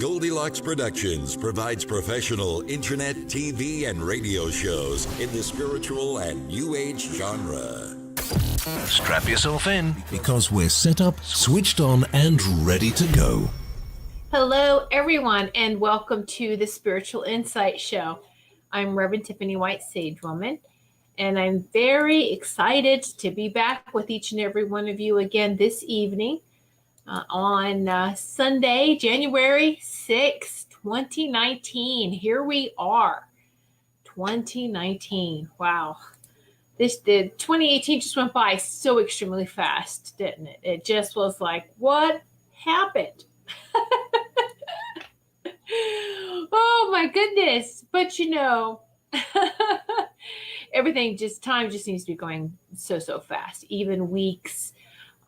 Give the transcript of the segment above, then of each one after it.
Goldylocks Productions provides professional internet, TV, and radio shows in the spiritual and New Age genre. Strap yourself in, because we're set up, switched on, and ready to go. Hello, everyone, and welcome to the Spiritual Insight Show. I'm Reverend Tiffany White Sage Woman, and I'm very excited to be back with each and every one of you again this evening on Sunday, January 6, 2019. Here we are, 2019. Wow. The 2018 just went by so extremely fast, didn't it? It just was like, what happened? Oh my goodness. But time just seems to be going so fast, even weeks.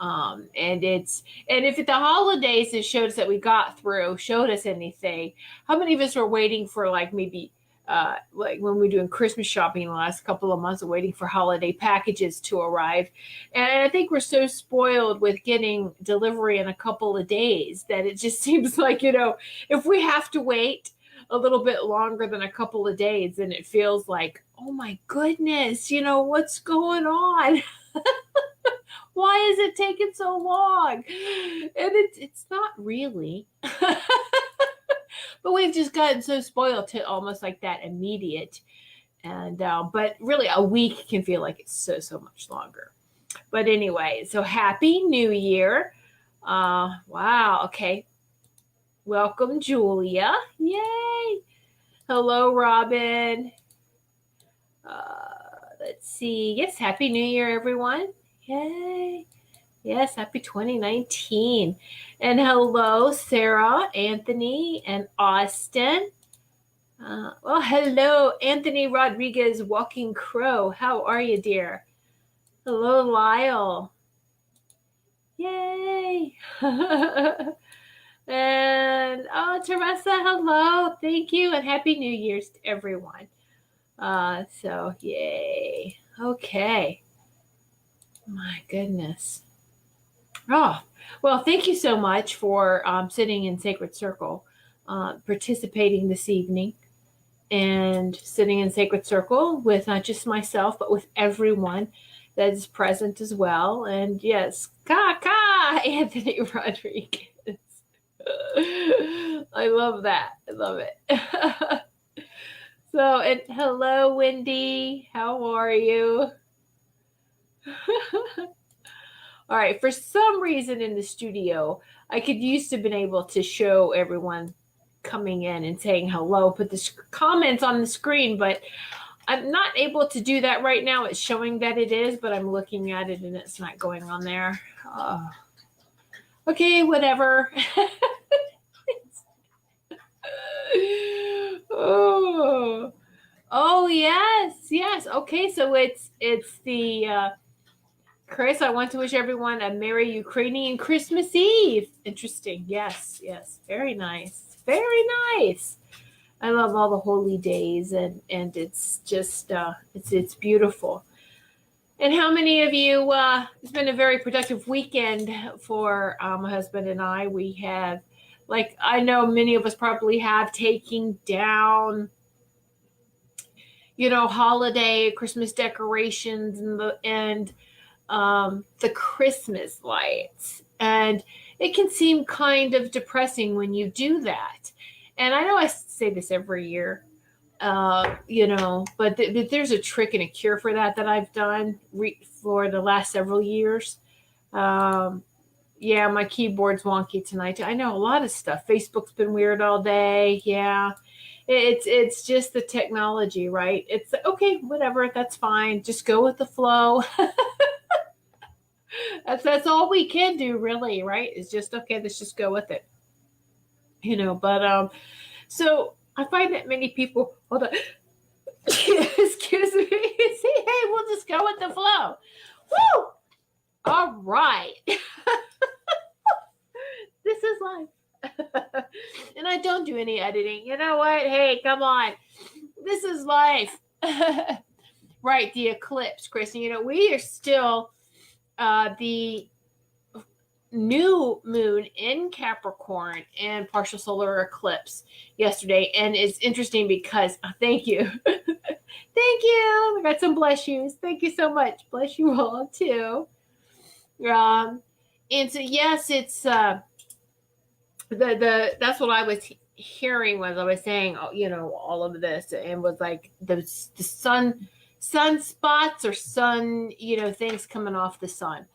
And if the holidays that showed us that we got through showed us anything, how many of us were waiting for maybe like when we were doing Christmas shopping the last couple of months, waiting for holiday packages to arrive. And I think we're so spoiled with getting delivery in a couple of days that it just seems like, if we have to wait a little bit longer than a couple of days, then it feels like, oh my goodness, what's going on? Why is it taking so long? And it's not really. But we've just gotten so spoiled to almost like that immediate. And but really a week can feel like it's so much longer. But anyway, so Happy New Year. Wow. Okay. Welcome, Julia. Yay. Hello, Robin. Let's see. Yes, Happy New Year, everyone. Yay. Yes, happy 2019. And hello, Sarah, Anthony, and Austin. Hello, Anthony Rodriguez, Walking Crow. How are you, dear? Hello, Lyle. Yay. And, Teresa, hello. Thank you, and Happy New Year's to everyone. Yay. Okay. My goodness. Oh, well, thank you so much for sitting in Sacred Circle, participating this evening, and sitting in Sacred Circle with not just myself, but with everyone that is present as well. And yes, Anthony Rodriguez. I love that. I love it. And hello, Wendy. How are you? All right, for some reason in the studio, I could used to have been able to show everyone coming in and saying hello, put the comments on the screen, but I'm not able to do that right now. It's showing that it is, but I'm looking at it and it's not going on there. Okay, whatever. Oh, yes. Okay, so it's the... Chris, I want to wish everyone a Merry Ukrainian Christmas Eve. Interesting. Yes. Very nice. Very nice. I love all the holy days, and it's just, it's beautiful. And how many of you, it's been a very productive weekend for my husband and I. We have, I know many of us probably have, taking down, holiday Christmas decorations and the Christmas lights. And it can seem kind of depressing when you do that. And I know I say this every year, but there's a trick and a cure for that I've done for the last several years. My keyboard's wonky tonight. I know a lot of stuff. Facebook's been weird all day. Yeah. It's just the technology, right? It's okay, whatever, that's fine. Just go with the flow. That's all we can do, really, right? It's just, okay, let's just go with it. So I find that many people, hold on, excuse me, see, hey, we'll just go with the flow. Woo! All right. This is life. And I don't do any editing. You know what? Hey, come on. This is life. Right, the eclipse, Kristen. We are still new moon in Capricorn and partial solar eclipse yesterday. And it's interesting because, thank you. Thank you. I got some bless yous. Thank you so much. Bless you all too. And so, yes, it's, that's what I was hearing was I was saying, all of this, and was like the sun spots or sun, things coming off the sun.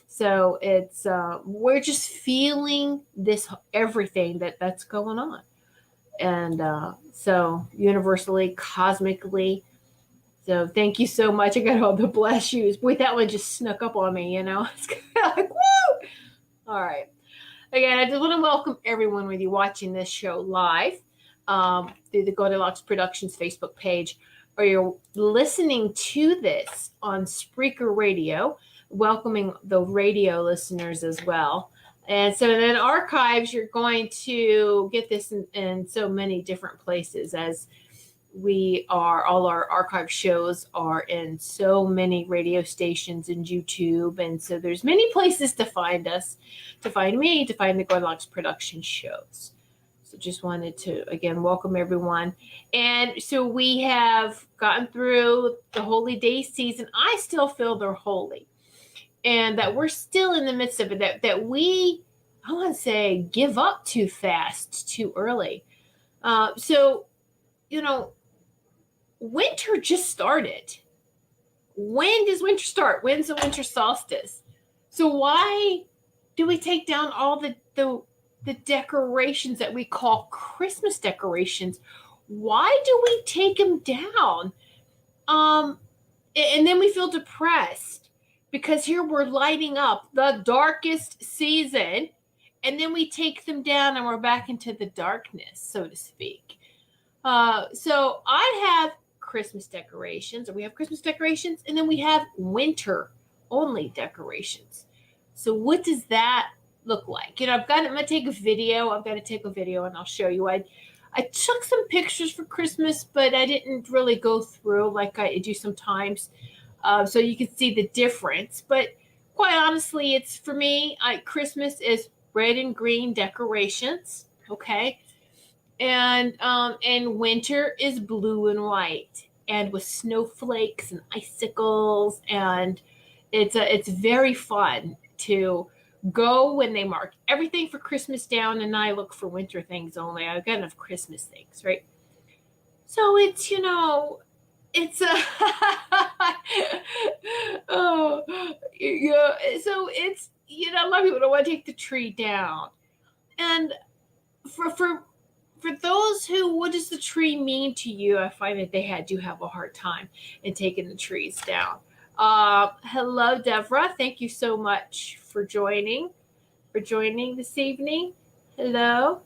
So it's we're just feeling this everything that's going on, and so universally, cosmically. So thank you so much. I got all the bless yous. Boy, that one just snuck up on me. It's like woo. All right. Again, I just want to welcome everyone with you watching this show live through the Goldylocks Productions Facebook page, or you're listening to this on Spreaker Radio, welcoming the radio listeners as well. And so then archives, you're going to get this in so many different places, as all our archive shows are in so many radio stations and YouTube. And so there's many places to find us, to find me, to find the Goldylocks production shows. So just wanted to, again, welcome everyone. And so we have gotten through the holy day season. I still feel they're holy, and that we're still in the midst of it, that we, I want to say, give up too fast, too early. Winter just started. When does winter start? When's the winter solstice? So why do we take down all the decorations that we call Christmas decorations? Why do we take them down? And then we feel depressed because here we're lighting up the darkest season, and then we take them down and we're back into the darkness, so to speak. So I have Christmas decorations, or we have Christmas decorations, and then we have winter only decorations. So what does that look like? I'm going to take a video. I've got to take a video and I'll show you. I took some pictures for Christmas, but I didn't really go through like I do sometimes. So you can see the difference. But quite honestly, it's for me, Christmas is red and green decorations. Okay. And winter is blue and white, and with snowflakes and icicles, and it's very fun to go when they mark everything for Christmas down, and I look for winter things only. I've got enough Christmas things, right? So it's it's oh yeah. So it's a lot of people don't want to take the tree down, and for those who, what does the tree mean to you? I find that they do have a hard time in taking the trees down. Hello, Deborah. Thank you so much for joining this evening. Hello.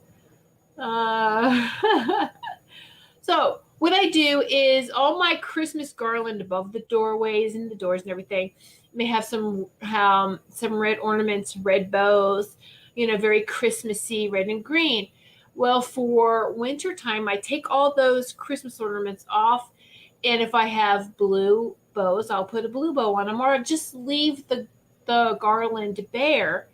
So what I do is all my Christmas garland above the doorways and the doors and everything may have some red ornaments, red bows, very Christmassy, red and green. Well, for winter time, I take all those Christmas ornaments off, and if I have blue bows, I'll put a blue bow on them, or I'll just leave the garland bare.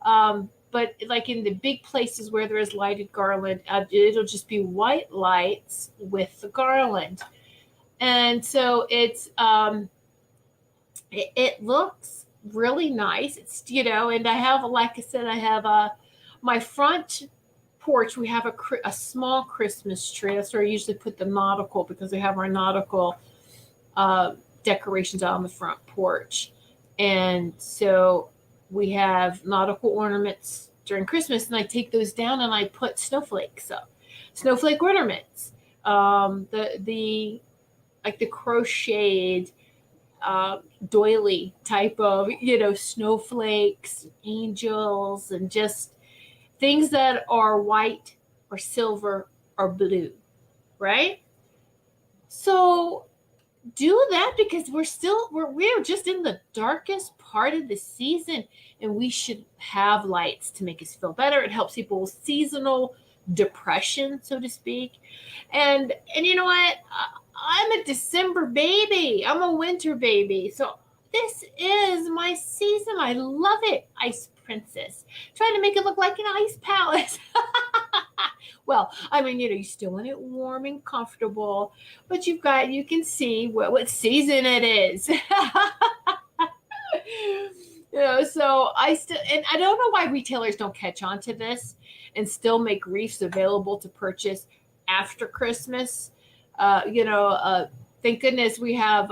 But like in the big places where there is lighted garland, it'll just be white lights with the garland, and so it's it looks really nice. It's and I have, like I said, I have my front porch, we have a small Christmas tree. That's where I usually put the nautical, because we have our nautical decorations out on the front porch. And so we have nautical ornaments during Christmas, and I take those down and I put snowflakes up, snowflake ornaments, the crocheted doily type of snowflakes, angels, and just things that are white or silver or blue, right? So do that, because we're just in the darkest part of the season, and we should have lights to make us feel better. It helps people with seasonal depression, so to speak. And you know what? I'm a December baby. I'm a winter baby. So this is my season. I love it. I princess, trying to make it look like an ice palace. Well, I mean, you still want it warm and comfortable, but you can see what season it is. So I don't know why retailers don't catch on to this and still make wreaths available to purchase after Christmas. Thank goodness we have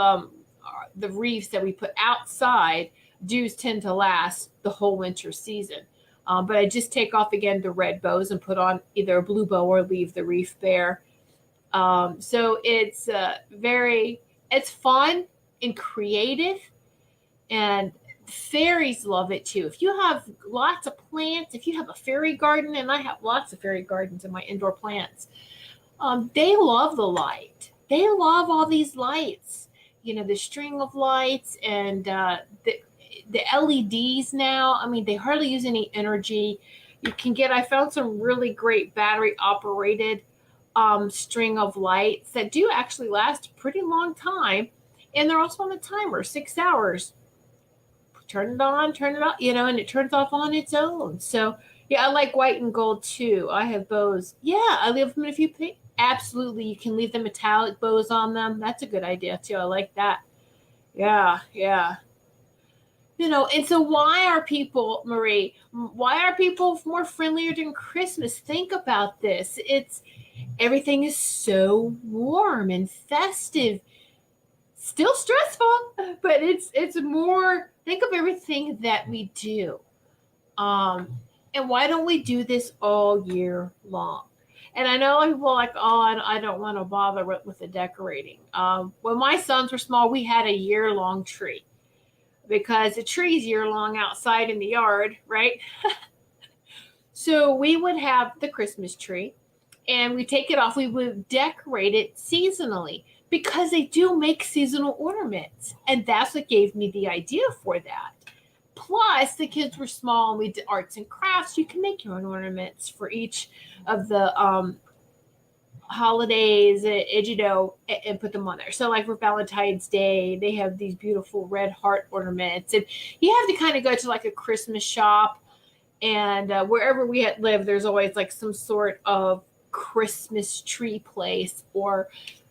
the wreaths that we put outside. Dews tend to last the whole winter season. But I just take off again the red bows and put on either a blue bow or leave the wreath there. So it's it's fun and creative, and fairies love it too. If you have lots of plants, if you have a fairy garden, and I have lots of fairy gardens in my indoor plants, they love the light. They love all these lights, the string of lights and the LEDs now. I mean, they hardly use any energy. I found some really great battery operated string of lights that do actually last a pretty long time. And they're also on a timer, 6 hours. Turn it on, and it turns off on its own. So yeah, I like white and gold too. I have bows. Yeah, I leave them in a few pink. Absolutely. You can leave the metallic bows on them. That's a good idea too. I like that. Yeah. And so why are people more friendlier during Christmas? Think about this. Everything is so warm and festive. Still stressful, but it's more, think of everything that we do. And why don't we do this all year long? And I know people are like, I don't want to bother with the decorating. When my sons were small, we had a year-long tree, because the tree's year-long outside in the yard, right? So we would have the Christmas tree, and we take it off. We would decorate it seasonally, because they do make seasonal ornaments. And that's what gave me the idea for that. Plus, the kids were small and we did arts and crafts. You can make your own ornaments for each of the holidays, and put them on there. So like for Valentine's Day, they have these beautiful red heart ornaments. And you have to kind of go to like a Christmas shop. And wherever we had lived, there's always like some sort of Christmas tree place or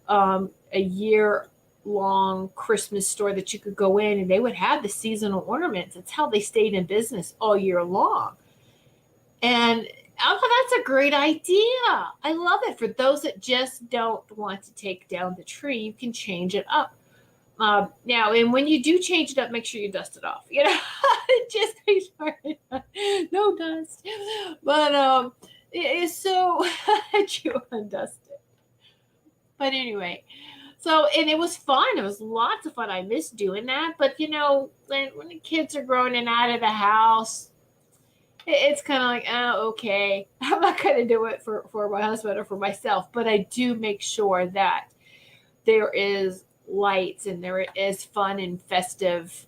a year-long Christmas store that you could go in, and they would have the seasonal ornaments. It's how they stayed in business all year long. And that's a great idea. I love it. For those that just don't want to take down the tree, you can change it up. Now, and when you do change it up, make sure you dust it off. Just make sure no dust. But it's so that you undust it. But anyway, and it was fun. It was lots of fun. I miss doing that. But, when the kids are growing and out of the house, it's kind of like, oh, okay. I'm not going to do it for my husband or for myself. But I do make sure that there is lights and there is fun and festive.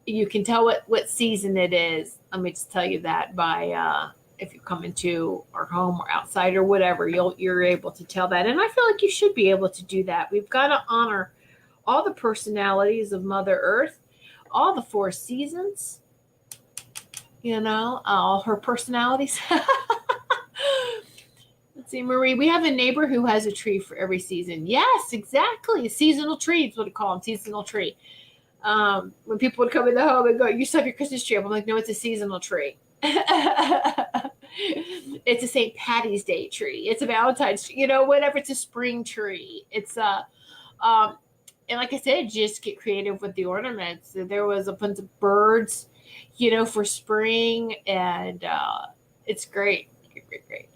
You can tell what season it is. Let me just tell you that by if you come into our home or outside or whatever, you're able to tell that. And I feel like you should be able to do that. We've got to honor all the personalities of Mother Earth, all the 4 seasons, all her personalities. Let's see, Marie, we have a neighbor who has a tree for every season. Yes, exactly. A seasonal tree is what we call them, seasonal tree. When people would come in the home and go, you still have your Christmas tree up. I'm like, no, it's a seasonal tree. It's a St. Patty's Day tree. It's a Valentine's tree, whatever. It's a spring tree. It's and like I said, just get creative with the ornaments. There was a bunch of birds, for spring, and it's great. Great.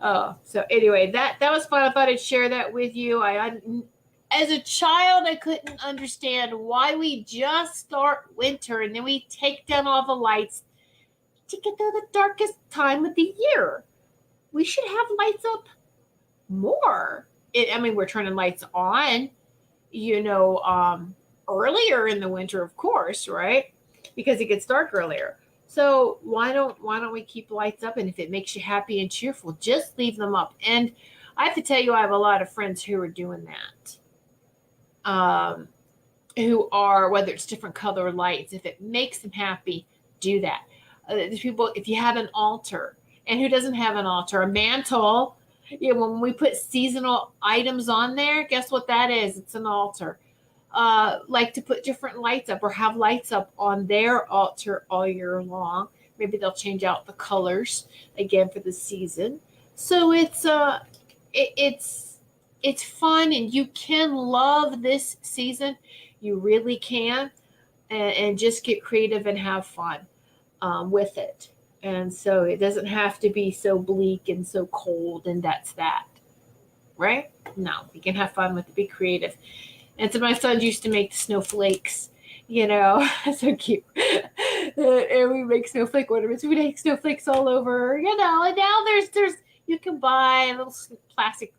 So anyway, that was fun. I thought I'd share that with you. As a child, I couldn't understand why we just start winter and then we take down all the lights to get through the darkest time of the year. We should have lights up more. We're turning lights on, earlier in the winter, of course, right? Because it gets dark earlier. So why don't we keep lights up? And if it makes you happy and cheerful, just leave them up. And I have to tell you, I have a lot of friends who are doing that. Who are, whether it's different color lights, if it makes them happy, do that. There's people, if you have an altar, and who doesn't have an altar, a mantle, when we put seasonal items on there, guess what that is? It's an altar. Like to put different lights up or have lights up on their altar all year long. Maybe they'll change out the colors again for the season. So it's fun, and you can love this season. You really can, and just get creative and have fun with it. And so it doesn't have to be so bleak and so cold, and that's that, right? No, you can have fun with it, be creative. And so my sons used to make the snowflakes, so cute. And we make snowflake ornaments. We make snowflakes all over, and now there's you can buy a little plastic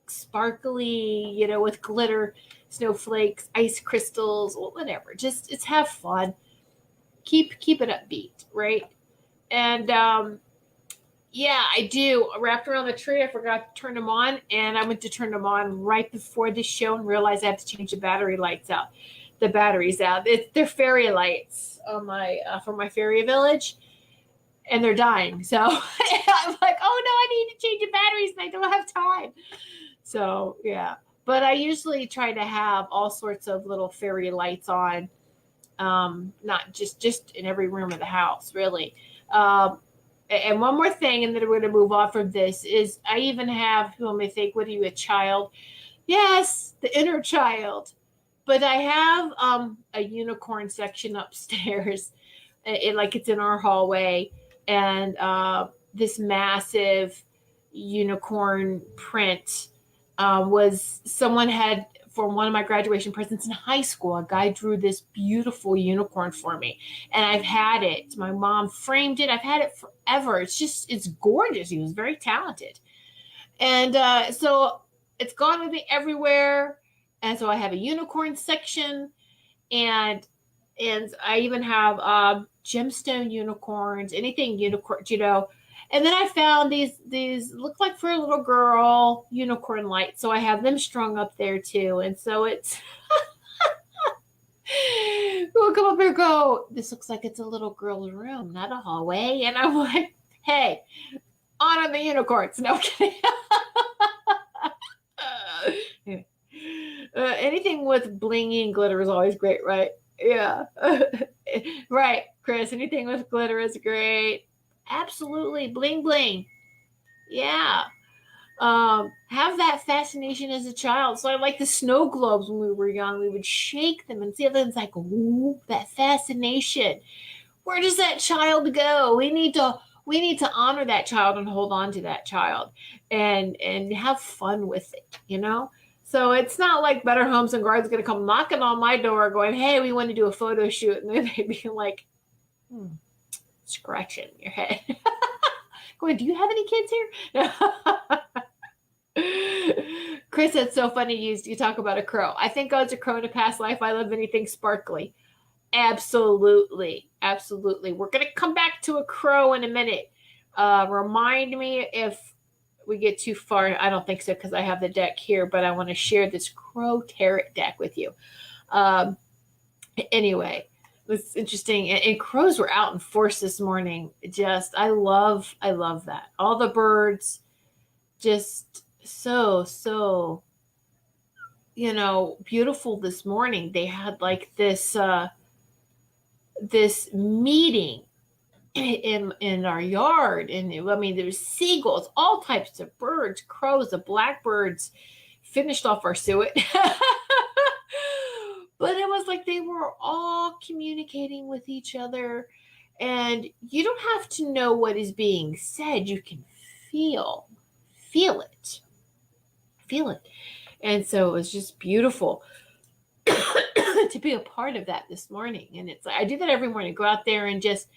sparkly, with glitter snowflakes, ice crystals, whatever. Just it's have fun. Keep it upbeat, right? And yeah, I do. Wrapped around the tree. I forgot to turn them on, and I went to turn them on right before this show and realized I have to change the batteries out. They're fairy lights on my from my fairy village, and they're dying. So I'm like, oh no, I need to change the batteries, and I don't have time. So yeah, but I usually try to have all sorts of little fairy lights on, not just in every room of the house, really. And one more thing, and then we're going to move on from this, is I even have, people may think, what are you, a child? Yes, the inner child. But I have a unicorn section upstairs, it's in our hallway, and this massive unicorn print was someone had, for one of my graduation presents in high school, a guy drew this beautiful unicorn for me, and I've had it. My mom framed it. I've had it forever. It's gorgeous. He was very talented. And so it's gone with me everywhere. And so I have a unicorn section, and I even have gemstone unicorns, anything unicorn, And then I found these look like for a little girl unicorn lights. So I have them strung up there too. And so it's we'll come up here and go, this looks like it's a little girl's room, not a hallway. And I'm like, hey, honor the unicorns. No, I'm kidding. Anything with blingy and glitter is always great, right? Yeah. Right, Chris. Anything with glitter is great. Absolutely. Bling, bling. Yeah. Have that fascination as a child. So I like the snow globes when we were young. We would shake them and see them. It's like, ooh, that fascination. Where does that child go? We need to honor that child and hold on to that child and have fun with it, So it's not like Better Homes and Gardens going to come knocking on my door going, hey, we want to do a photo shoot. And then they'd be like, scratching your head. Going, do you have any kids here? Chris, that's so funny you talk about a crow. I think I was a crow in a past life. I love anything sparkly. Absolutely. Absolutely. We're going to come back to a crow in a minute. Remind me if we get too far. I don't think so because I have the deck here, but I want to share this crow tarot deck with you. Anyway, it's interesting. And crows were out in force this morning. I love that. All the birds just so, beautiful this morning. They had like this meeting in our yard, and there's seagulls, all types of birds, crows, the blackbirds finished off our suet. But it was like they were all communicating with each other, and you don't have to know what is being said. You can feel it. And so it was just beautiful to be a part of that this morning. And it's like, I do that every morning, go out there and just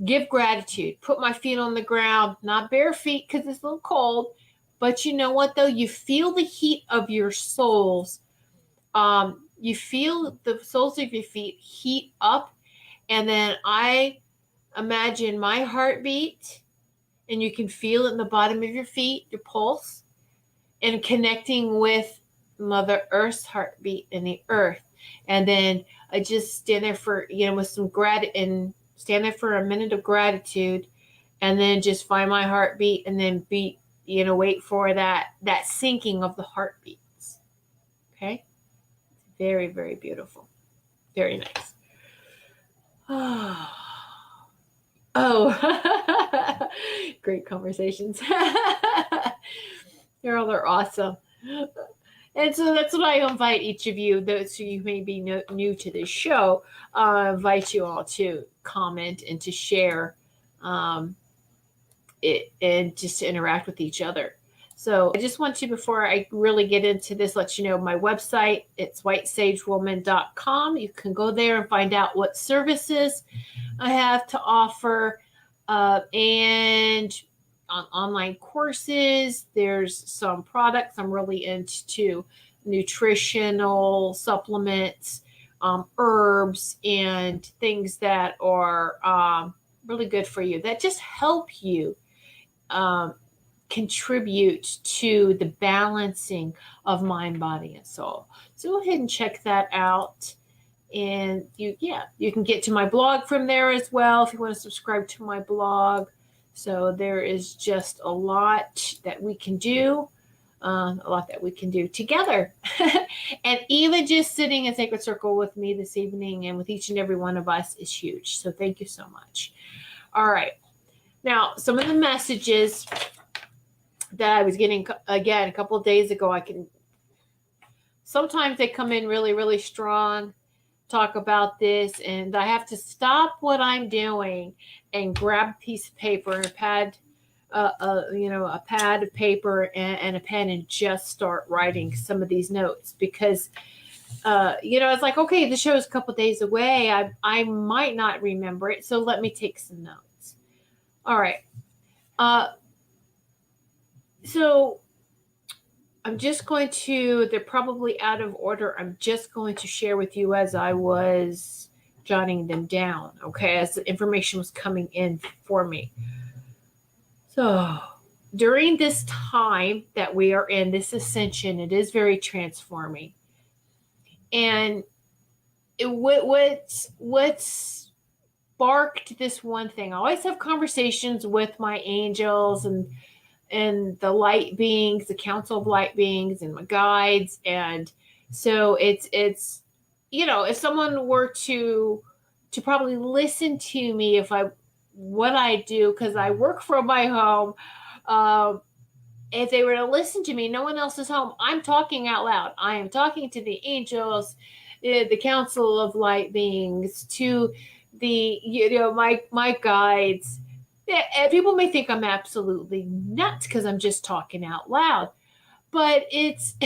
give gratitude, put my feet on the ground, not bare feet because it's a little cold, but you know what though? You feel the heat of your soles. You feel the soles of your feet heat up, and then I imagine my heartbeat, and you can feel it in the bottom of your feet, your pulse, and connecting with Mother Earth's heartbeat in the earth. And then I just stand there for, with some gratitude and stand there for a minute of gratitude, and then just find my heartbeat, and then wait for that syncing of the heartbeats. Okay? Very, very beautiful. Very nice. Oh, great conversations. They're awesome. And so that's what I invite each of you, those who may be new to this show, invite you all to comment and to share it, and just to interact with each other. So I just want to, before I really get into this, let you know my website. It's whitesagewoman.com. You can go there and find out what services I have to offer, and on online courses. There's some products I'm really into, nutritional supplements, herbs, and things that are really good for you, that just help you contribute to the balancing of mind, body, and soul. So go ahead and check that out. And you can get to my blog from there as well if you want to subscribe to my blog. So there is just a lot that we can do, together. And even just sitting in Sacred Circle with me this evening and with each and every one of us is huge. So thank you so much. All right. Now, some of the messages that I was getting, again, a couple of days ago, sometimes they come in really, really strong, talk about this, and I have to stop what I'm doing and grab a piece of paper and a pad of paper and a pen, and just start writing some of these notes, because it's like, okay, the show is a couple of days away. I might not remember it, so let me take some notes. All right. So I'm just going to, they're probably out of order. I'm just going to share with you as I was jotting them down, okay, as the information was coming in for me. So during this time that we are in, this ascension, it is very transforming. And what sparked this one thing, I always have conversations with my angels and the light beings, the council of light beings, and my guides. And so it's if someone were to probably listen to me, what I do, because I work from my home, if they were to listen to me, no one else is home, I'm talking out loud. I am talking to the angels, the council of light beings, to the my guides. Yeah, people may think I'm absolutely nuts because I'm just talking out loud, but it's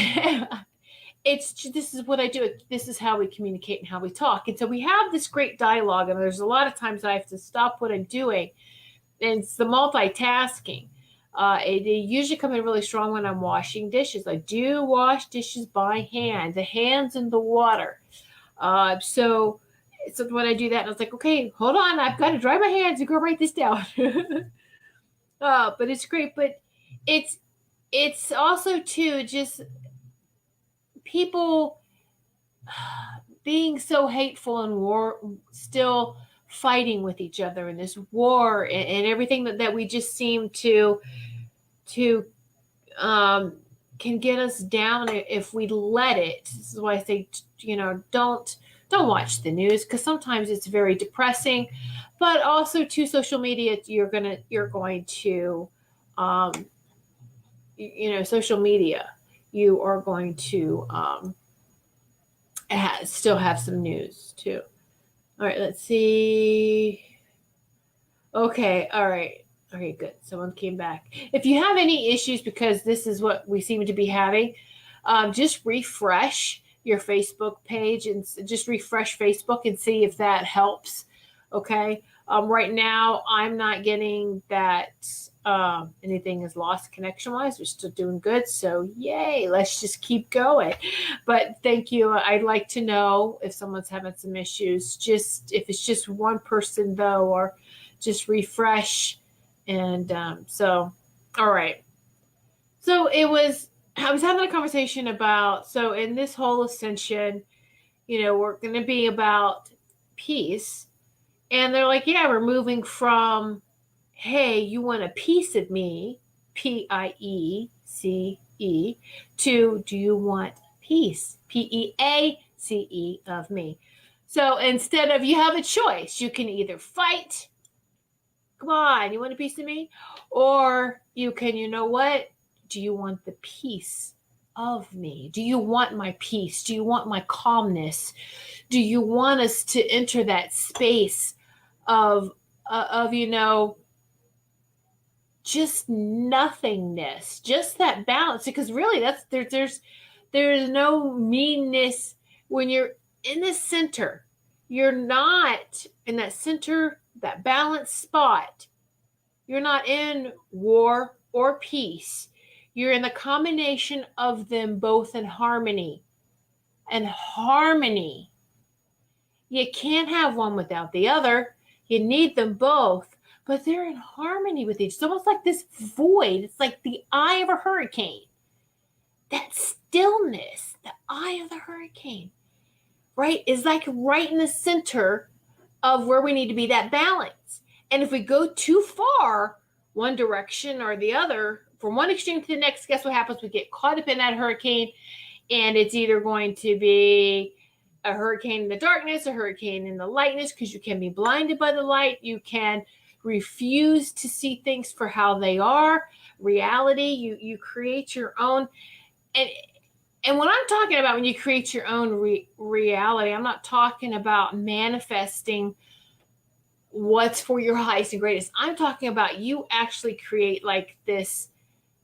this is what I do. This is how we communicate and how we talk. And so we have this great dialogue, and there's a lot of times I have to stop what I'm doing, and it's the multitasking. They usually come in really strong when I'm washing dishes. I do wash dishes by hand, the hands in the water. So when I do that, I was like, okay, hold on, I've got to dry my hands and go write this down. But it's great. But it's also too just people being so hateful and war, still fighting with each other in this war, and everything that we just seem to can get us down if we let it. This is why I say, don't watch the news, because sometimes it's very depressing. But also to social media, you're going to social media, you are going to still have some news too. All right, let's see. Okay, all right. Okay, good. Someone came back. If you have any issues, because this is what we seem to be having, just refresh your Facebook page and just refresh Facebook and see if that helps. Okay. Right now, I'm not getting that anything is lost connection-wise. We're still doing good. So yay, let's just keep going. But thank you. I'd like to know if someone's having some issues, just if it's just one person though, or just refresh. And so, all right. So I was having a conversation about, so in this whole ascension, we're going to be about peace. And they're like, yeah, we're moving from, hey, you want a piece of me, Piece, to do you want peace, Peace of me. So instead of, you have a choice. You can either fight, come on, you want a piece of me? Or you can, you know what? Do you want the peace of me? Do you want my peace? Do you want my calmness? Do you want us to enter that space of just nothingness, just that balance? Because really, there's no meanness when you're in the center. You're not in that center, that balanced spot. You're not in war or peace. You're in the combination of them both in harmony. And harmony, you can't have one without the other. You need them both, but they're in harmony with each. It's almost like this void. It's like the eye of a hurricane. That stillness, the eye of the hurricane, right, is like right in the center of where we need to be, that balance. And if we go too far, one direction or the other, from one extreme to the next, guess what happens? We get caught up in that hurricane, and it's either going to be a hurricane in the darkness, a hurricane in the lightness, because you can be blinded by the light. You can refuse to see things for how they are. Reality, you create your own. And when I'm talking about when you create your own reality, I'm not talking about manifesting what's for your highest and greatest. I'm talking about you actually create like this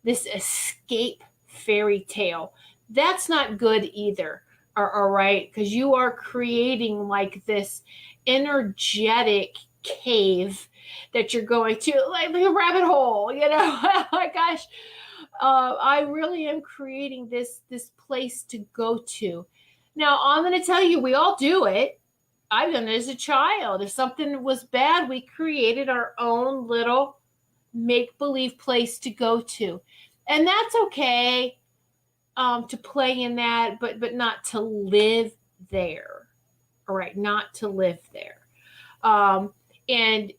escape fairy tale. That's not good either. All right, because you are creating like this energetic cave that you're going to, like a rabbit hole, Oh my gosh, I really am creating this place to go to. Now, I'm going to tell you, we all do it. I've done it as a child. If something was bad, we created our own little make-believe place to go to. And that's okay, to play in that, but not to live there. All right, not to live there. And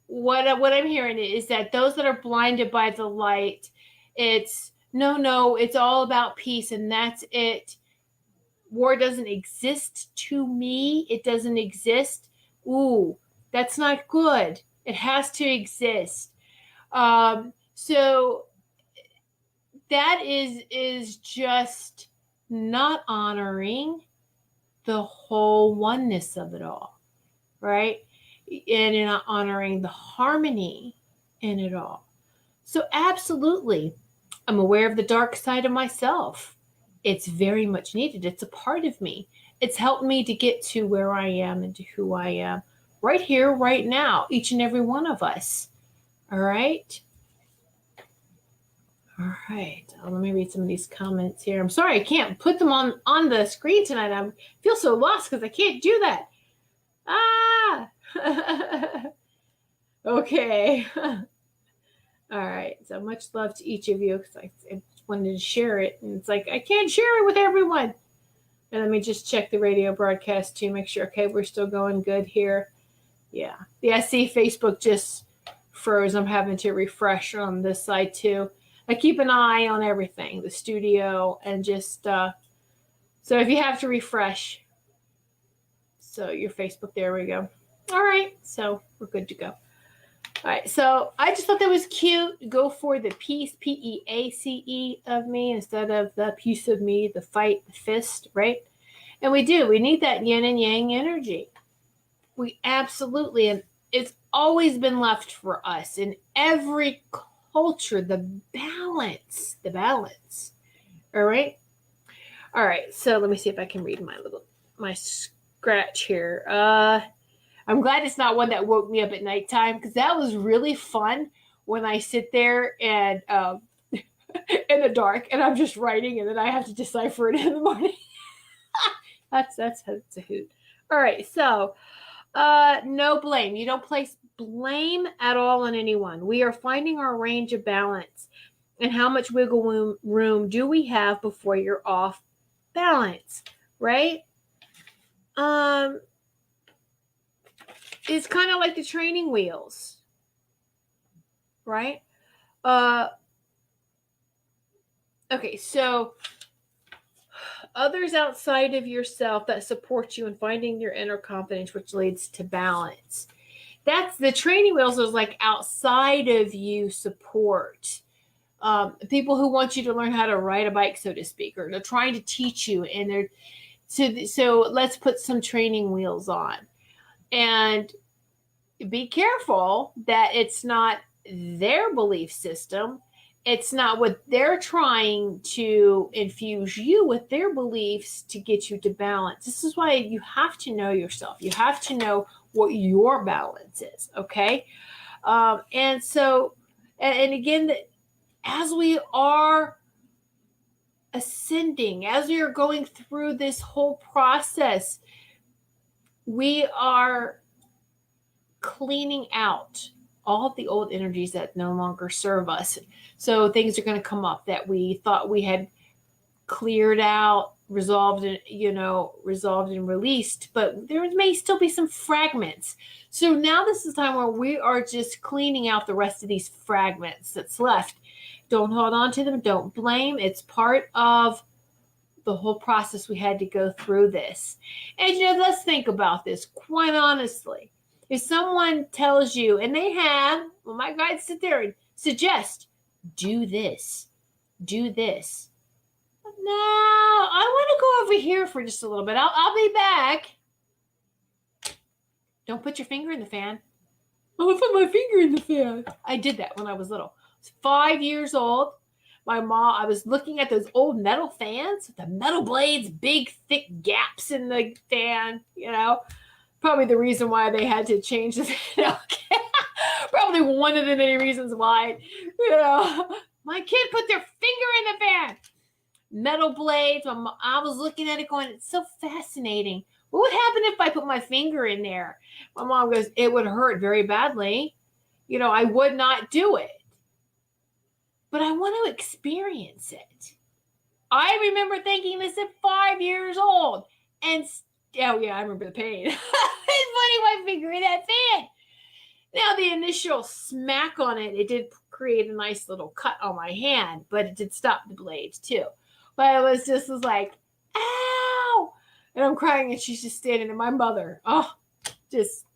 what I'm hearing is that those that are blinded by the light, it's it's all about peace, and that's it. War doesn't exist to me. It doesn't exist. Ooh, that's not good. It has to exist. So that is just not honoring the whole oneness of it all, right? And you're not honoring the harmony in it all. So absolutely, I'm aware of the dark side of myself. It's very much needed. It's a part of me. It's helped me to get to where I am and to who I am right here, right now, each and every one of us. All right. All right. Let me read some of these comments here. I'm sorry I can't put them on the screen tonight. I feel so lost because I can't do that. Okay. All right. So much love to each of you, because I wanted to share it. And it's like, I can't share it with everyone. And let me just check the radio broadcast too, make sure, okay, we're still going good here. Yeah. I see Facebook just froze. I'm having to refresh on this side too. I keep an eye on everything, the studio, and just, so if you have to refresh, so your Facebook, there we go. All right, so we're good to go. All right, so I just thought that was cute. Go for the peace, Peace of me, instead of the piece of me, the fight, the fist, right? And we need that yin and yang energy. We absolutely, and it's always been left for us in every culture, the balance. All right, so let me see if I can read my scratch here. I'm glad it's not one that woke me up at nighttime, because that was really fun when I sit there and in the dark and I'm just writing, and then I have to decipher it in the morning. that's a hoot. All right, so no blame. You don't place blame at all on anyone. We are finding our range of balance, and how much wiggle room do we have before you're off balance, right? it's kind of like the training wheels, right? Okay, so others outside of yourself that support you in finding your inner confidence, which leads to balance. That's the training wheels is like outside of you support. People who want you to learn how to ride a bike, so to speak, or they're trying to teach you, and they're so let's put some training wheels on, and be careful that it's not their belief system. It's not what they're trying to infuse you with their beliefs to get you to balance. This is why you have to know yourself. You have to know what your balance is, okay? And so, and again, as we are ascending, as we are going through this whole process, we are cleaning out all of the old energies that no longer serve us. So things are going to come up that we thought we had cleared out, resolved and released, but there may still be some fragments. So now this is the time where we are just cleaning out the rest of these fragments that's left. Don't hold on to them. Don't blame. It's part of the whole process. We had to go through this. And let's think about this quite honestly. If someone tells you, and they have, well, my guides sit there and suggest, do this, do this. No, I want to go over here for just a little bit. I'll be back. Don't put your finger in the fan. I'm going to put my finger in the fan. I did that when I was little. I was 5 years old. My mom, I was looking at those old metal fans with the metal blades, big, thick gaps in the fan, Probably the reason why they had to change the fan. Okay. Probably one of the many reasons why, my kid put their finger in the fan. Metal blades. I was looking at it going, it's so fascinating. What would happen if I put my finger in there? My mom goes, it would hurt very badly. I would not do it. But I want to experience it. I remember thinking this at 5 years old. And oh yeah, I remember the pain. Putting my finger in that fan. Now the initial smack on it, it did create a nice little cut on my hand, but it did stop the blades too. But it was like, ow! And I'm crying, and she's just standing there. My mother, oh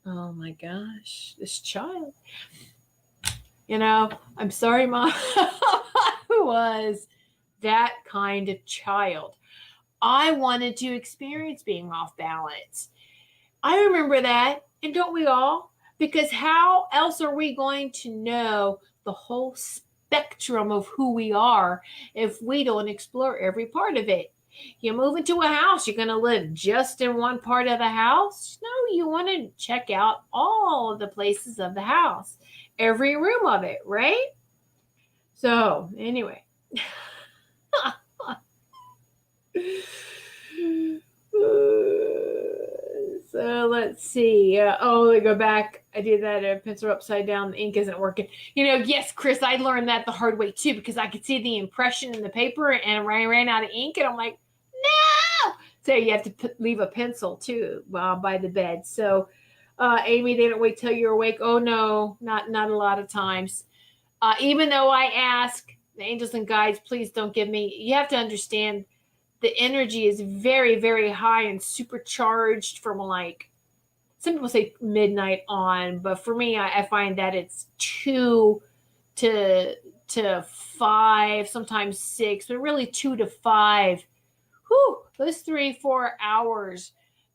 my gosh, this child. I'm sorry, Mom. I was that kind of child. I wanted to experience being off balance. I remember that, and don't we all? Because how else are we going to know the whole spectrum of who we are if we don't explore every part of it? You move into a house, you're going to live just in one part of the house? No, you want to check out all of the places of the house, every room of it, right? So, anyway. So let's see. They go back. I did that pencil upside down. The ink isn't working. Yes, Chris, I learned that the hard way too, because I could see the impression in the paper and I ran out of ink, and I'm like, no. So you have to leave a pencil too by the bed. So, Amy, they don't wait till you're awake. Oh no, not a lot of times. Even though I ask the angels and guides, please don't give me. You have to understand. The energy is very, very high and supercharged from some people say midnight on, but for me, I find that it's 2 to 5, sometimes 6, but really 2 to 5. Whew, those 3-4 hours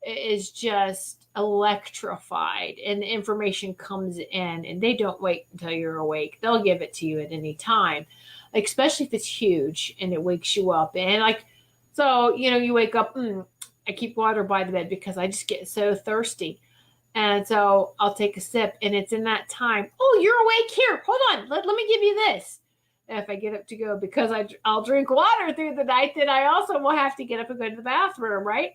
is just electrified, and the information comes in, and they don't wait until you're awake. They'll give it to you at any time, especially if it's huge and it wakes you up. And so, you wake up, I keep water by the bed because I just get so thirsty. And so I'll take a sip, and it's in that time. Oh, you're awake here. Hold on. Let me give you this. And if I get up to go, because I'll drink water through the night, then I also will have to get up and go to the bathroom, right?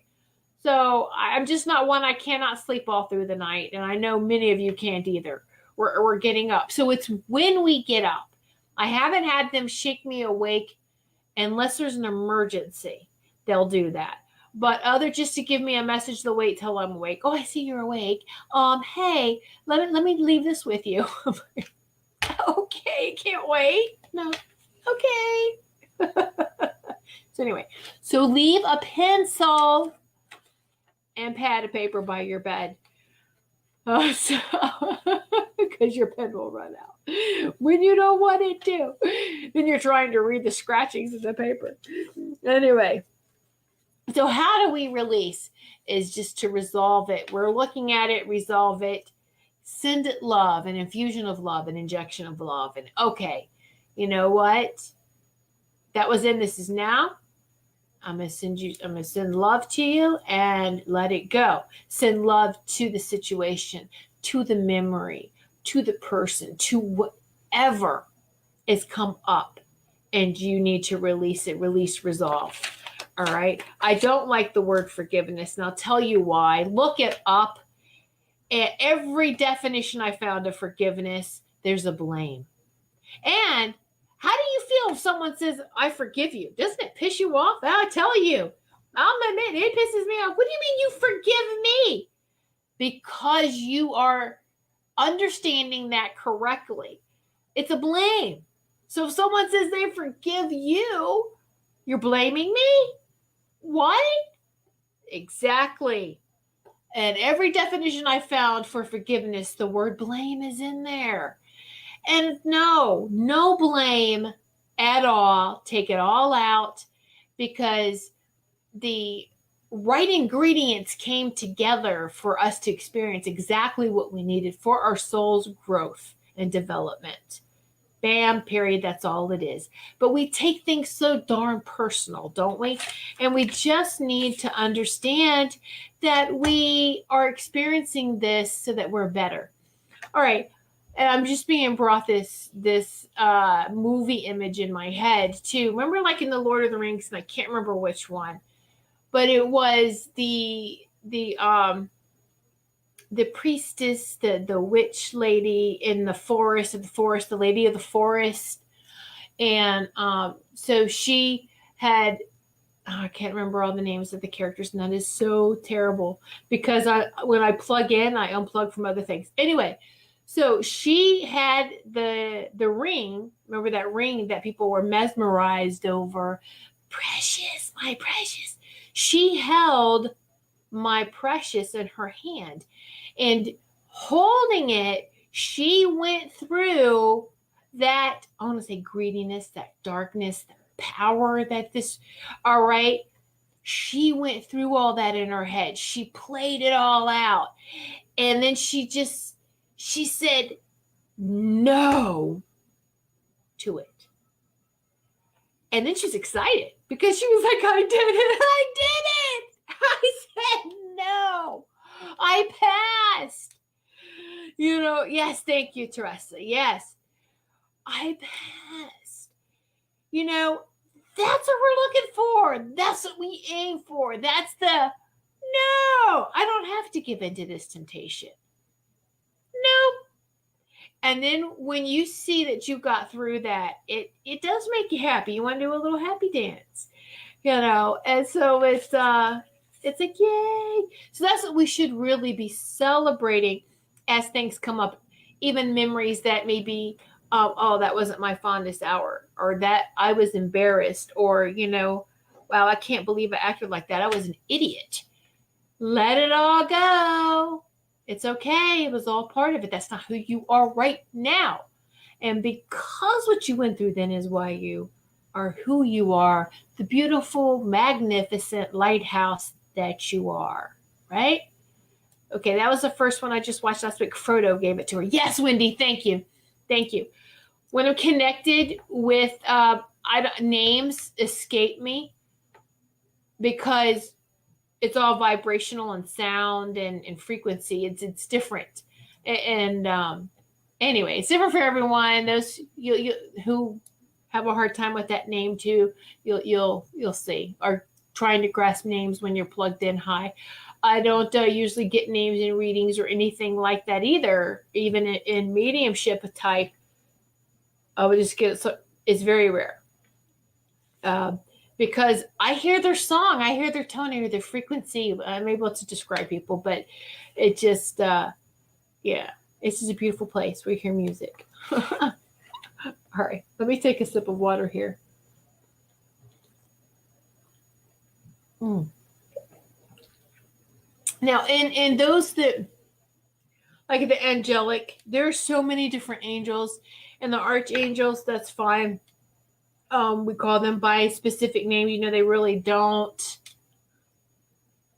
So I'm just not one. I cannot sleep all through the night. And I know many of you can't either. We're getting up. So it's when we get up. I haven't had them shake me awake unless there's an emergency. They'll do that. but other just to give me a message to wait till I'm awake. Oh, I see you're awake. Hey, let me leave this with you. Okay, can't wait. No, okay. So anyway, so leave a pencil and pad of paper by your bed. Because your pen will run out when you don't want it to. Then you're trying to read the scratchings of the paper. Anyway, so how do we release? Is just to resolve it. We're looking at it, resolve it, send it love, an infusion of love, an injection of love. And okay, you know what? That was then, this is now. I'm going to send love to you and let it go. Send love to the situation, to the memory, to the person, to whatever has come up, and you need to release it, release, resolve. All right. I don't like the word forgiveness, and I'll tell you why. Look it up. At every definition I found of forgiveness, there's a blame. And how do you feel if someone says, I forgive you? Doesn't it piss you off? I tell you, I'll admit it pisses me off. What do you mean you forgive me? Because you are understanding that correctly. It's a blame. So if someone says they forgive you, you're blaming me? What? Exactly. And every definition I found for forgiveness, the word blame is in there. And no blame at all. Take it all out, because the right ingredients came together for us to experience exactly what we needed for our soul's growth and development. Bam, period. That's all it is. But we take things so darn personal, don't we? And we just need to understand that we are experiencing this so that we're better. All right. And I'm just being brought this movie image in my head too. Remember, like in the Lord of the Rings, and I can't remember which one, but it was the priestess, the witch lady in the forest, the lady of the forest, and so she had. I can't remember all the names of the characters, and that is so terrible because when I plug in, I unplug from other things. Anyway. So she had the ring. Remember that ring that people were mesmerized over? Precious, my precious. She held my precious in her hand. And holding it, she went through that, I want to say greediness, that darkness, that power that this, all right? She went through all that in her head. She played it all out. And then she said no to it. And then she's excited because she was like, I did it. I did it. I said no. I passed. Yes, thank you, Teresa. Yes, I passed. That's what we're looking for. That's what we aim for. That's no, I don't have to give into this temptation. No. And then when you see that you got through that, it does make you happy. You want to do a little happy dance, and so it's like, yay. So that's what we should really be celebrating as things come up, even memories that may be, oh, that wasn't my fondest hour, or that I was embarrassed, or, wow, I can't believe I acted like that. I was an idiot. Let it all go. It's okay. It was all part of it. That's not who you are right now. And because what you went through then is why you are who you are, the beautiful, magnificent lighthouse that you are, right? Okay, that was the first one I just watched last week. Frodo gave it to her. Yes, Wendy, thank you. Thank you. When I'm connected with, names escape me because it's all vibrational and sound and frequency. It's different. And anyway, it's different for everyone. Those you who have a hard time with that name too, you'll see, or trying to grasp names when you're plugged in high. I don't usually get names in readings or anything like that either. Even in mediumship type, I would just get, so it's very rare. because I hear their song, I hear their tone, I hear their frequency. I'm able to describe people, but it just, yeah, it's just a beautiful place where you hear music. All right, let me take a sip of water here. Now, in those that, like the angelic, there are so many different angels, and the archangels, that's fine. We call them by specific name. They really don't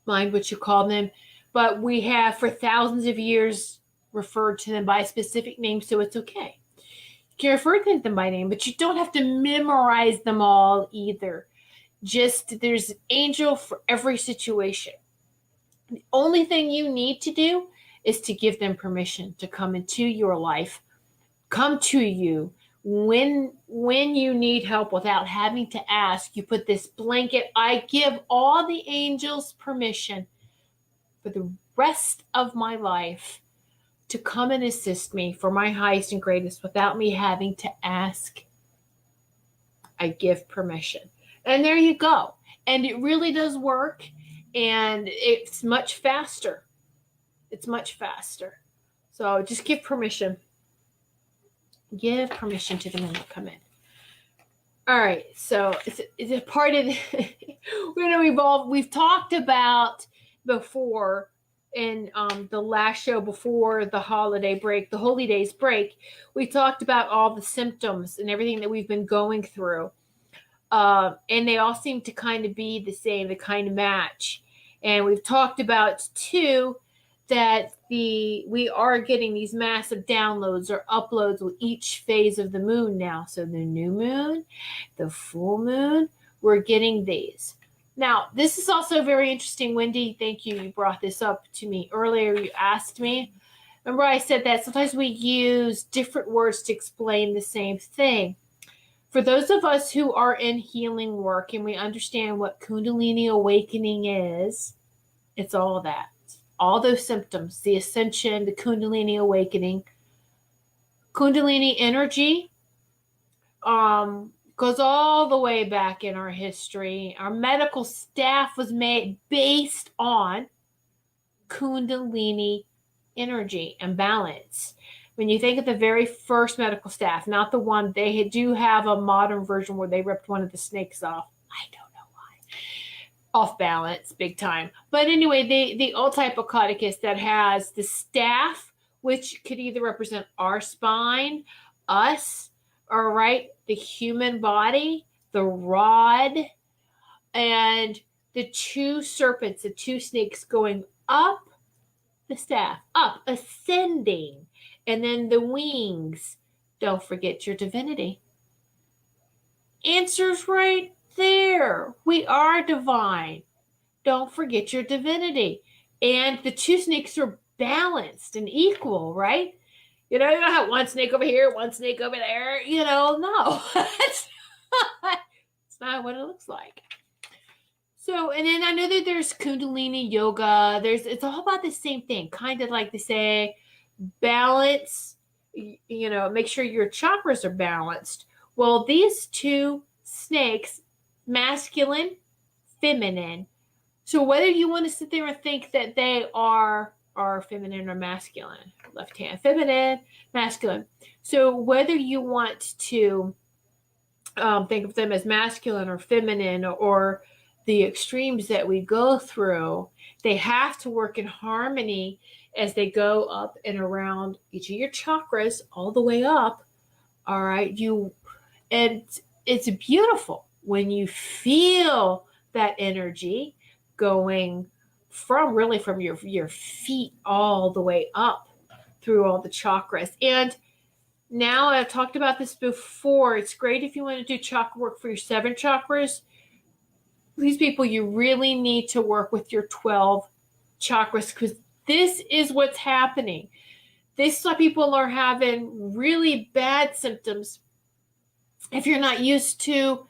mind what you call them, but we have for thousands of years referred to them by a specific name, so it's okay. You can refer to them by name, but you don't have to memorize them all either. Just there's an angel for every situation. The only thing you need to do is to give them permission to come into your life, come to you when you need help without having to ask. You put this blanket, I give all the angels permission for the rest of my life to come and assist me for my highest and greatest without me having to ask. I give permission. And there you go. And it really does work. And it's much faster. It's much faster. So just give permission. Give permission to them when they come in. All right. So it's a part of we're going to evolve. We've talked about before in the last show before the holiday break, the Holy Days break, we talked about all the symptoms and everything that we've been going through. And they all seem to kind of be the same, they kind of match. And we've talked about, too, that we are getting these massive downloads or uploads with each phase of the moon now. So the new moon, the full moon, we're getting these. Now, this is also very interesting. Wendy, thank you. You brought this up to me earlier. You asked me. Remember I said that sometimes we use different words to explain the same thing. For those of us who are in healing work and we understand what Kundalini awakening is, it's all that. All those symptoms, the ascension, the Kundalini awakening. Kundalini energy goes all the way back in our history. Our medical staff was made based on Kundalini energy and balance. When you think of the very first medical staff, not the one, they do have a modern version where they ripped one of the snakes off. I don't know why. Off balance, big time. But anyway, the old type of Hypocauticus that has the staff, which could either represent our spine, us, all right, the human body, the rod, and the two serpents, the two snakes going up the staff, up, ascending. And then the wings. Don't forget your divinity. Answer's right there. We are divine. Don't forget your divinity. And the two snakes are balanced and equal, right? You don't have one snake over here, one snake over there. No. It's not what it looks like. So, and then I know that there's Kundalini yoga. It's all about the same thing. Kind of like they say, balance, make sure your chakras are balanced. Well, these two snakes, masculine, feminine. So whether you want to sit there and think that they are feminine or masculine, left hand, feminine, masculine. So whether you want to think of them as masculine or feminine or the extremes that we go through, they have to work in harmony as they go up and around each of your chakras all the way up. All right. And it's beautiful when you feel that energy going from your feet all the way up through all the chakras. And now I've talked about this before. It's great if you want to do chakra work for your 7 chakras. These people, you really need to work with your 12 chakras because this is what's happening. This is why people are having really bad symptoms if you're not used to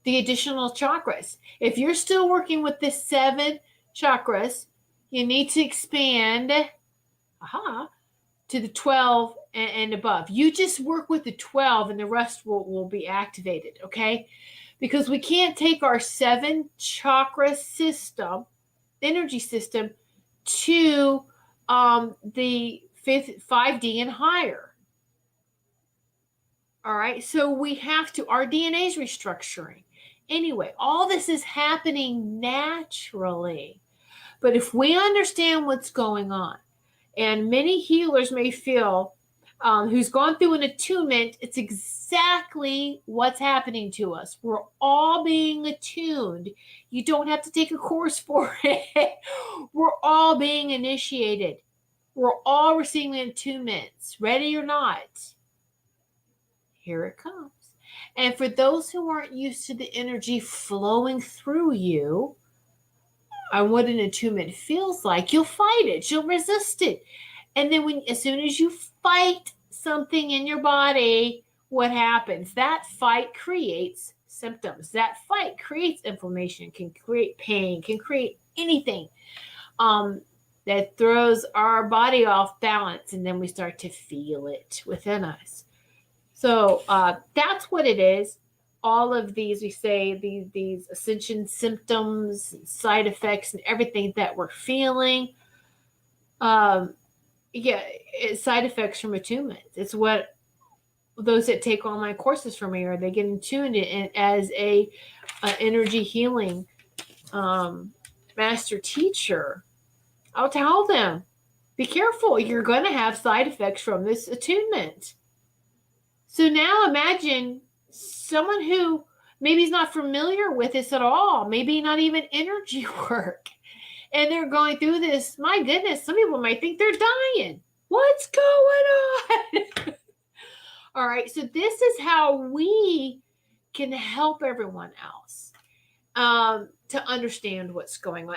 the additional chakras. If you're still working with the 7 chakras, you need to expand to the 12 and above. You just work with the 12 and the rest will be activated, okay? because we can't take our 7 chakra system, energy system, to the 5D and higher. All right, so we have to, our DNA is restructuring. Anyway, all this is happening naturally. But if we understand what's going on, and many healers may feel, who's gone through an attunement, it's exactly what's happening to us. We're all being attuned. You don't have to take a course for it. We're all being initiated. We're all receiving attunements, ready or not. Here it comes. And for those who aren't used to the energy flowing through you, and what an attunement feels like, you'll fight it. You'll resist it. And then as soon as you fight something in your body, what happens? That fight creates symptoms. That fight creates inflammation, can create pain, can create anything that throws our body off balance. And then we start to feel it within us. So that's what it is. All of these, we say, these ascension symptoms, side effects, and everything that we're feeling. It's side effects from attunement. It's what those that take online courses from me, are they getting tuned in as a energy healing master teacher? I'll tell them, be careful. You're going to have side effects from this attunement. So now imagine someone who maybe is not familiar with this at all, maybe not even energy work, and they're going through this. My goodness, some people might think they're dying. What's going on? All right, so this is how we can help everyone else to understand what's going on.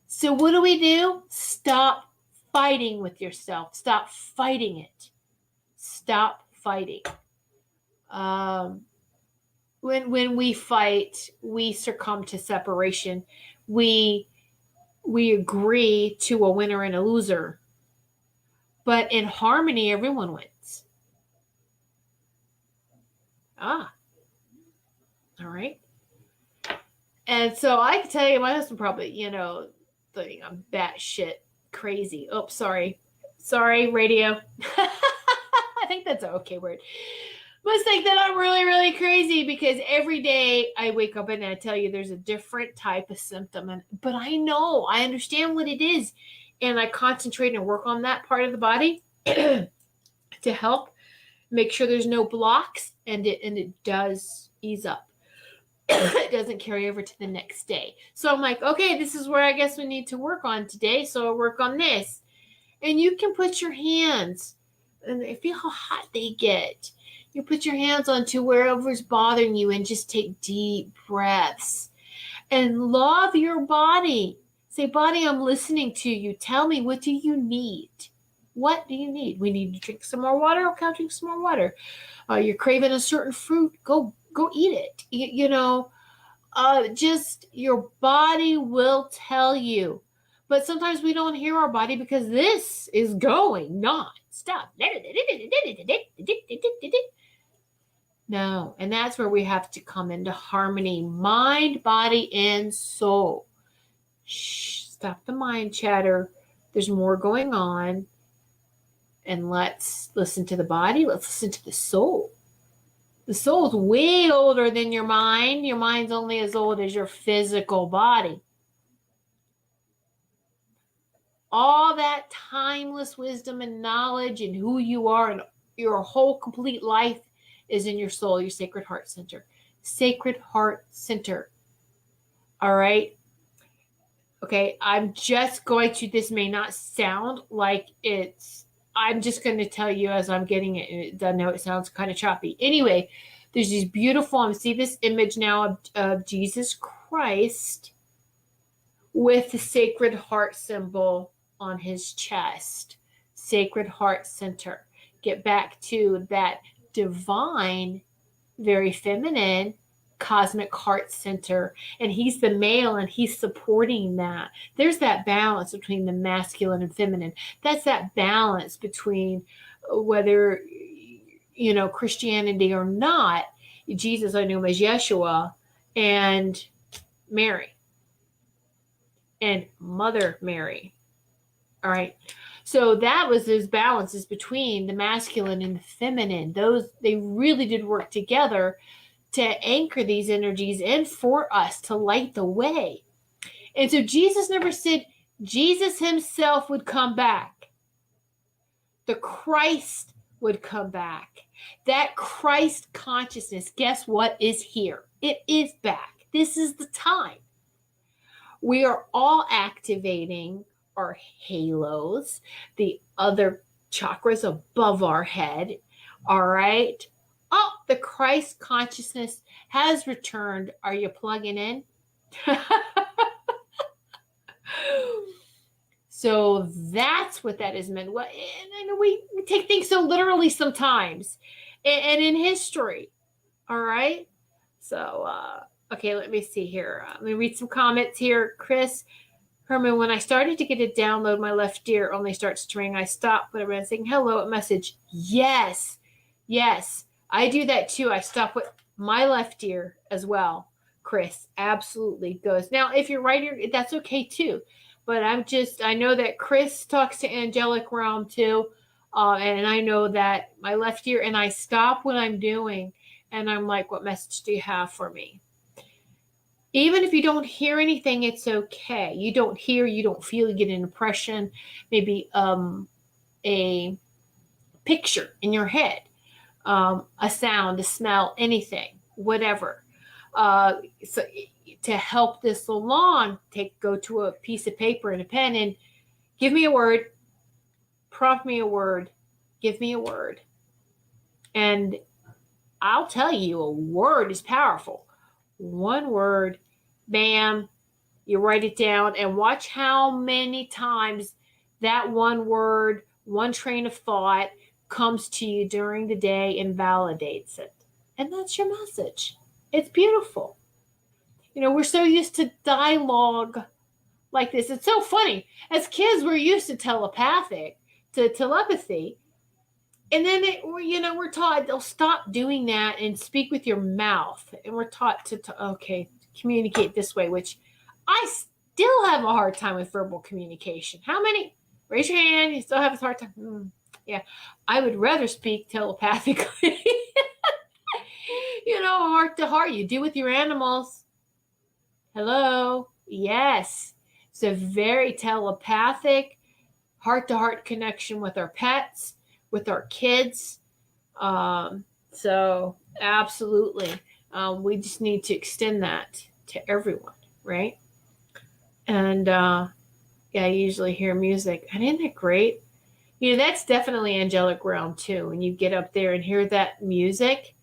So what do? Stop fighting with yourself. Stop fighting it. Stop fighting. When we fight, we succumb to separation. We agree to a winner and a loser. But in harmony, everyone wins. All right. And so I can tell you, my husband probably, think I'm batshit crazy. Oh, sorry, radio. I think that's an okay word. Must think that I'm really, really crazy, because every day I wake up and I tell you there's a different type of symptom. But I understand what it is. And I concentrate and work on that part of the body to help make sure there's no blocks, and it does ease up. It doesn't carry over to the next day. So I'm like, okay, this is where I guess we need to work on today. So I'll work on this. And you can put your hands, and feel how hot they get. You put your hands onto wherever's bothering you and just take deep breaths and love your body. Say, body, I'm listening to you. Tell me, what do you need? What do you need? We need to drink some more water. Okay, I'll drink some more water. You're craving a certain fruit. Go eat it. Just your body will tell you. But sometimes we don't hear our body because this is going non-stop. No, and that's where we have to come into harmony. Mind, body, and soul. Shh, stop the mind chatter. There's more going on. And let's listen to the body. Let's listen to the soul. The soul's way older than your mind. Your mind's only as old as your physical body. All that timeless wisdom and knowledge and who you are and your whole complete life is in your soul, your sacred heart center. Sacred heart center. All right. Okay. I'm just going to, this may not sound like I'm just going to tell you as I'm getting it. I know it sounds kind of choppy. Anyway, there's these beautiful, I see this image now of Jesus Christ with the sacred heart symbol on his chest. Sacred heart center. Get back to that divine, very feminine, cosmic heart center. And he's the male and he's supporting that. There's that balance between the masculine and feminine. That's that balance between whether, Christianity or not. Jesus, I knew him as Yeshua, and Mary, and Mother Mary. All right. So that was those balances between the masculine and the feminine. Those, they really did work together to anchor these energies in for us to light the way. And so Jesus never said Jesus himself would come back. The Christ would come back. That Christ consciousness, guess what, is here. It is back. This is the time. We are all activating our halos, the other chakras above our head. All right. Oh, the Christ consciousness has returned. Are you plugging in? So that's what that is meant. Well, and I know we take things so literally sometimes, and in history. All right. So, okay, let me see here. Let me read some comments here. Chris Herman, when I started to get a download, my left ear only starts to ring. I stop whatever I'm saying. Hello, a message. Yes. Yes. I do that too. I stop with my left ear as well. Chris absolutely goes. Now, if you're right ear, that's okay too. But I know that Chris talks to angelic realm too. And I know that my left ear, and I stop what I'm doing. And I'm like, what message do you have for me? Even if you don't hear anything, it's okay. You don't hear, you don't feel, you get an impression, maybe a picture in your head, a sound, a smell, anything, whatever. So to help this along, go to a piece of paper and a pen and give me a word, prompt me a word, give me a word. And I'll tell you, a word is powerful. One word, bam, you write it down, and watch how many times that one word, one train of thought comes to you during the day and validates it. And that's your message. It's beautiful. You know, we're so used to dialogue like this. It's so funny. As kids, we're used to telepathy. And then, we're taught they'll stop doing that and speak with your mouth. And we're taught to communicate this way, which I still have a hard time with verbal communication. How many? Raise your hand. You still have a hard time? Yeah. I would rather speak telepathically. Heart to heart. You do with your animals. Hello. Yes. It's a very telepathic, heart-to-heart connection with our pets, with our kids. So absolutely. We just need to extend that to everyone, right? And I usually hear music. And isn't it great? That's definitely angelic realm too. When you get up there and hear that music,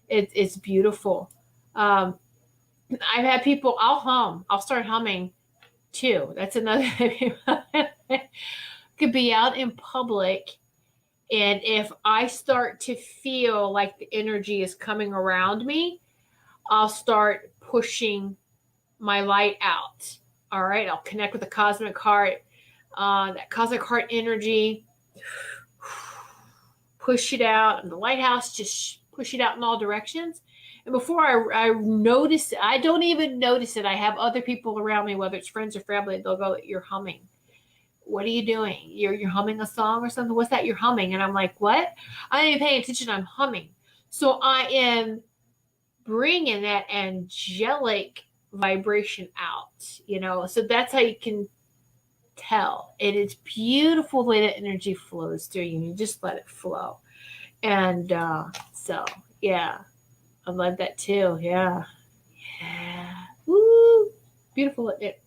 it's beautiful. I've had people, I'll start humming too. That's another thing. Could be out in public, and if I start to feel like the energy is coming around me, I'll start pushing my light out. All right, I'll connect with the cosmic heart, that cosmic heart energy, push it out, and the lighthouse just push it out in all directions. And before I notice it, I don't even notice it. I have other people around me, whether it's friends or family, they'll go, "You're humming. What are you doing? You're humming a song or something? What's that you're humming?" And I'm like, "What? I ain't paying attention. I'm humming." So I am bringing that angelic vibration out, So that's how you can tell. It is beautiful the way that energy flows through you. You just let it flow. And so, yeah. I love that too. Yeah. Yeah. Woo. Beautiful, isn't it?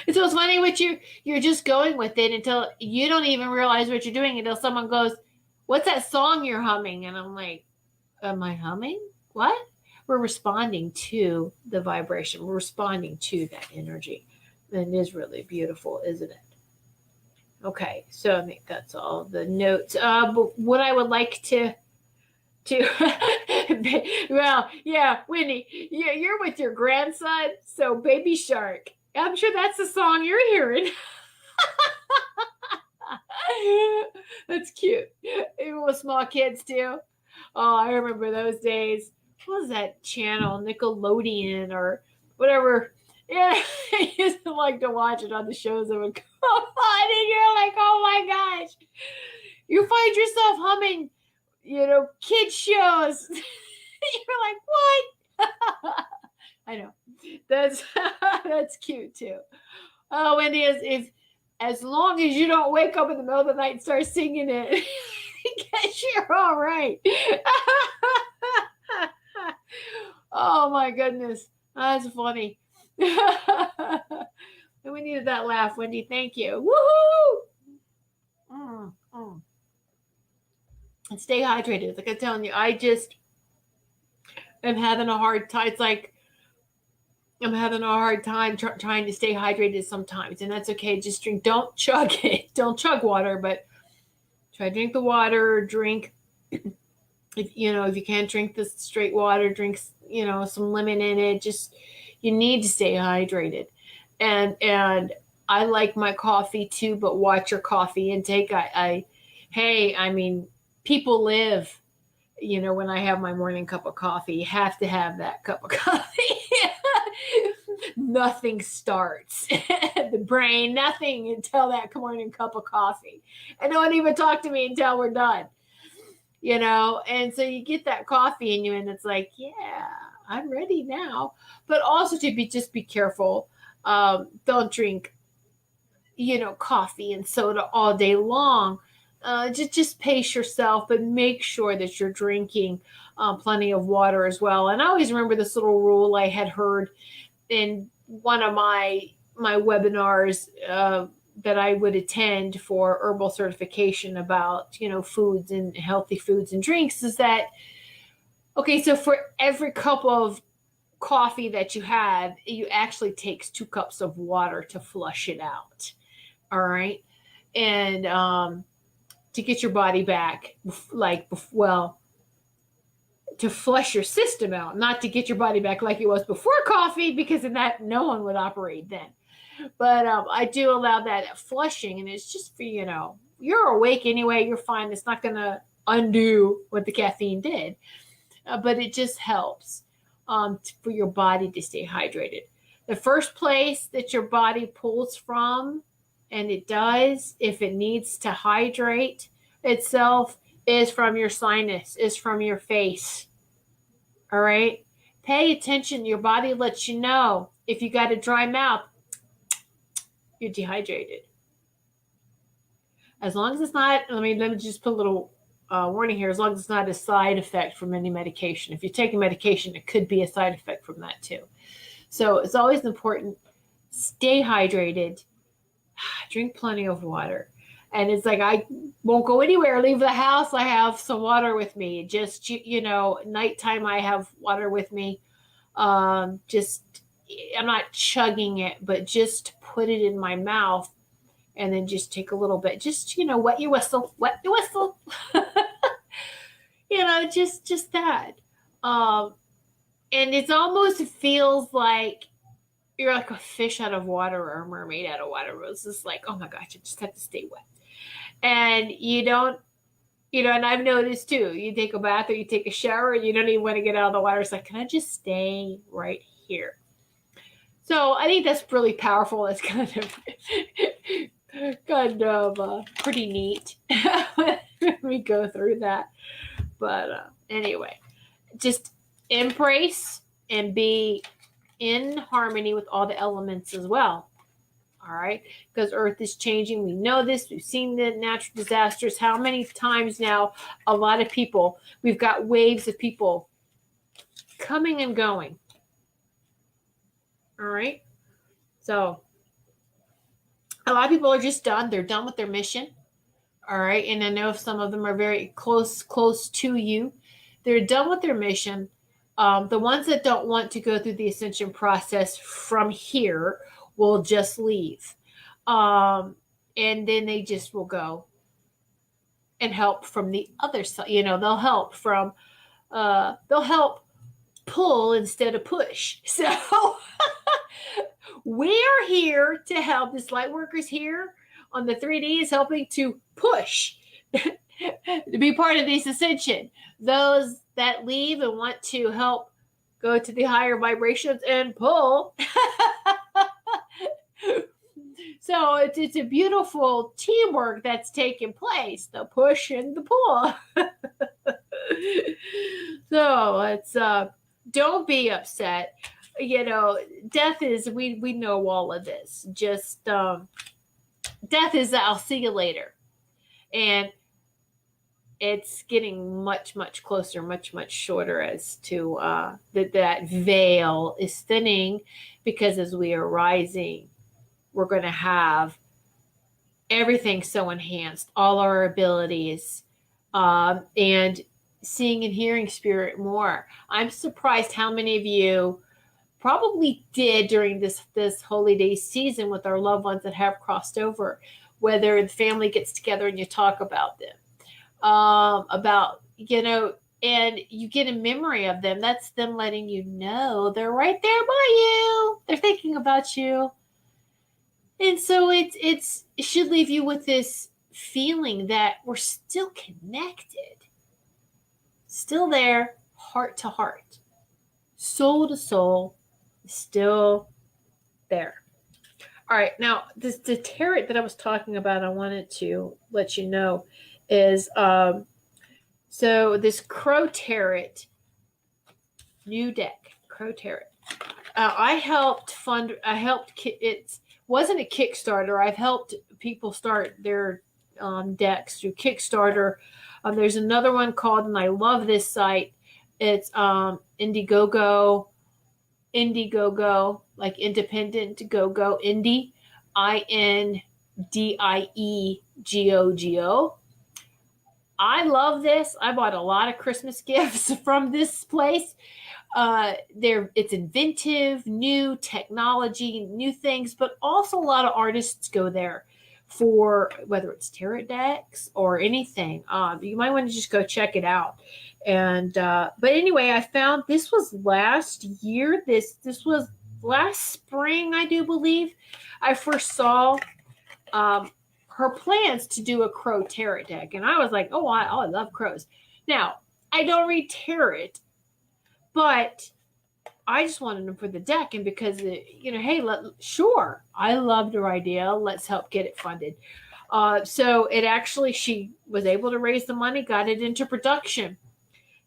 And so it's funny what you're just going with it until you don't even realize what you're doing until someone goes, "What's that song you're humming?" And I'm like, "Am I humming? What?" We're responding to the vibration. We're responding to that energy. And it is really beautiful, isn't it? Okay. So I think that's all the notes. But what I would like to well, yeah, Winnie, you're with your grandson, so Baby Shark. I'm sure that's the song you're hearing. That's cute. Even with small kids too. Oh, I remember those days. What was that channel? Nickelodeon or whatever. Yeah, I used to like to watch it on the shows that would come on, and you're like, oh my gosh. You find yourself humming, kid shows. You're like, what? I know. That's cute too. Oh, Wendy, as long as you don't wake up in the middle of the night and start singing it, I guess you're all right. Oh my goodness, that's funny. And we needed that laugh, Wendy. Thank you. Woohoo! And stay hydrated. Like I'm telling you, I just am having a hard time. It's like I'm having a hard time trying to stay hydrated sometimes, and that's okay. Just drink. Don't chug it. Don't chug water, but try to drink the water. Drink, if you can't drink the straight water, drink some lemon in it. Just you need to stay hydrated, and I like my coffee too, but watch your coffee intake. I mean, people live. When I have my morning cup of coffee, you have to have that cup of coffee. Nothing starts. The brain, nothing until that morning cup of coffee. And don't even talk to me until we're done. And so you get that coffee in you and it's like, yeah, I'm ready now. But also to be careful. Don't drink, coffee and soda all day long. Just pace yourself, but make sure that you're drinking plenty of water as well. And I always remember this little rule I had heard in one of my webinars that I would attend for herbal certification about, foods and healthy foods and drinks is that, okay, so for every cup of coffee that you have, it actually takes 2 cups of water to flush it out. All right. And, to get your body back, to flush your system out, not to get your body back like it was before coffee, because in that no one would operate then. But I do allow that flushing, and it's just for, you're awake anyway, you're fine. It's not going to undo what the caffeine did, but it just helps for your body to stay hydrated. The first place that your body pulls from, and it does, if it needs to hydrate itself, is from your sinus, is from your face. All right? Pay attention. Your body lets you know if you got a dry mouth, you're dehydrated. As long as it's not, let me just put a little warning here, as long as it's not a side effect from any medication. If you're taking medication, it could be a side effect from that too. So it's always important, stay hydrated, drink plenty of water. And it's like, I won't go anywhere, leave the house, I have some water with me. Just, nighttime, I have water with me. I'm not chugging it, but just put it in my mouth and then just take a little bit. Just, wet your whistle. Just that. And it almost feels like you're like a fish out of water or a mermaid out of water. It's just like, oh my gosh, you just have to stay wet. And you don't, and I've noticed too, you take a bath or you take a shower and you don't even want to get out of the water. It's like, can I just stay right here? So I think that's really powerful. It's kind of pretty neat when we go through that. But anyway, just embrace and be in harmony with all the elements as well. All right, because Earth is changing. We know this. We've seen the natural disasters. How many times now? A lot of people. We've got waves of people coming and going. All right. So a lot of people are just done. They're done with their mission. All right. And I know some of them are very close to you. They're done with their mission. The ones that don't want to go through the ascension process from here will just leave. And then they just will go and help from the other side. They'll help pull instead of push. So we're here to help. This light workers here on the 3D is helping to push to be part of this ascension. Those that leave and want to help go to the higher vibrations and pull. So it's a beautiful teamwork that's taking place, the push and the pull. So it's don't be upset. You know, death is, we know all of this. Just death is I'll see you later. And it's getting much, much closer, much, much shorter as to that veil is thinning, because as we are rising, we're going to have everything so enhanced, all our abilities, and seeing and hearing spirit more. I'm surprised how many of you probably did during this holy day season with our loved ones that have crossed over, whether the family gets together and you talk about them, about, you know, and you get a memory of them. That's them letting you know they're right there by you. They're thinking about you. And so it should leave you with this feeling that we're still connected, still there, heart to heart, soul to soul, still there. All right, now the tarot that I was talking about, I wanted to let you know is so this Crow Tarot new deck, Crow Tarot. I helped it wasn't a Kickstarter. I've helped people start their decks through Kickstarter. There's another one called, and I love this site. It's Indiegogo, like independent go-go, Indie, INDIEGOGO. I love this. I bought a lot of Christmas gifts from this place. It's inventive, new technology, new things, but also a lot of artists go there for whether it's tarot decks or anything. You might want to just go check it out. And but anyway, I found this was last year. This was last spring, I do believe. I first saw her plans to do a crow tarot deck, and I was like, oh, I love crows. Now, I don't read tarot, but I just wanted them for the deck, and because hey, sure, I loved her idea. Let's help get it funded. So it actually, she was able to raise the money, got it into production.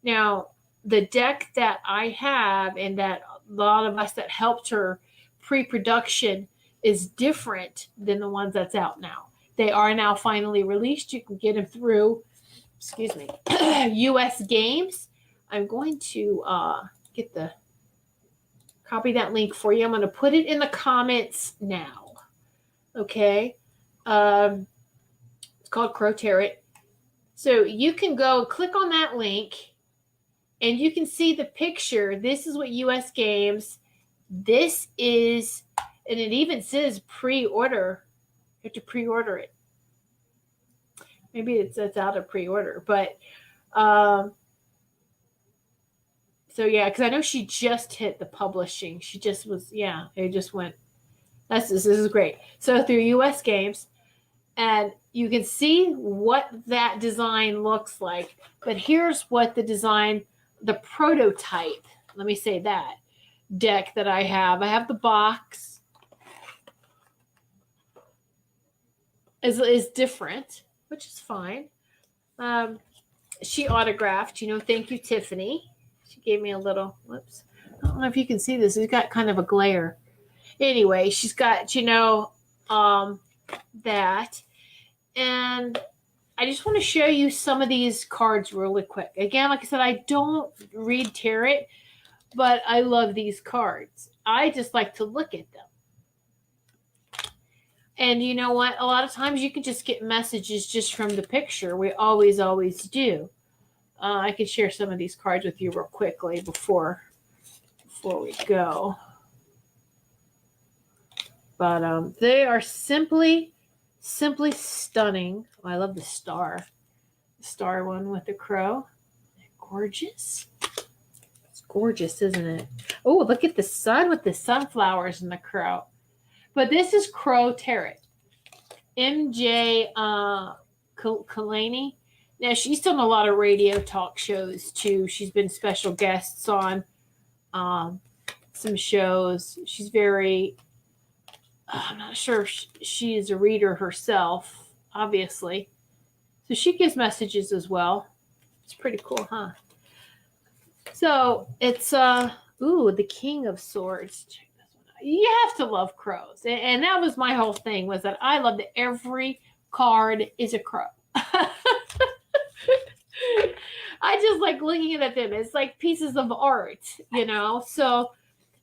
Now, the deck that I have and that a lot of us that helped her pre-production is different than the ones that's out now. They are now finally released. You can get them through, US Games. I'm going to copy that link for you. I'm going to put it in the comments now. Okay. It's called Crow Tarot. So you can go click on that link and you can see the picture. This is what US Games. This is, and it even says pre-order. You have to pre-order it. Maybe it's out of pre-order, but so yeah, because I know she just hit the publishing. She just was, it just went. This is great. So through US Games, and you can see what that design looks like. But here's what the design, the prototype. Let me say that deck that I have. I have the box. Is different, which is fine. She autographed, thank you, Tiffany. She gave me a little, whoops. I don't know if you can see this. It's got kind of a glare. Anyway, she's got, that. And I just want to show you some of these cards really quick. Again, like I said, I don't read tarot, but I love these cards. I just like to look at them. And you know what? A lot of times you can just get messages just from the picture. We always do. I can share some of these cards with you real quickly before we go. But they are simply stunning. Oh, I love the star one with the crow. Gorgeous. It's gorgeous, isn't it? Oh, look at the sun with the sunflowers and the crow. But this is Crow Tarot. MJ Kalani. Now, she's done a lot of radio talk shows too. She's been special guests on some shows. She's very, I'm not sure if she is a reader herself, obviously. So she gives messages as well. It's pretty cool, huh? So it's, the King of Swords. Check this one out. You have to love crows. And that was my whole thing, was that I love that every card is a crow. I just like looking at them. It's like pieces of art, So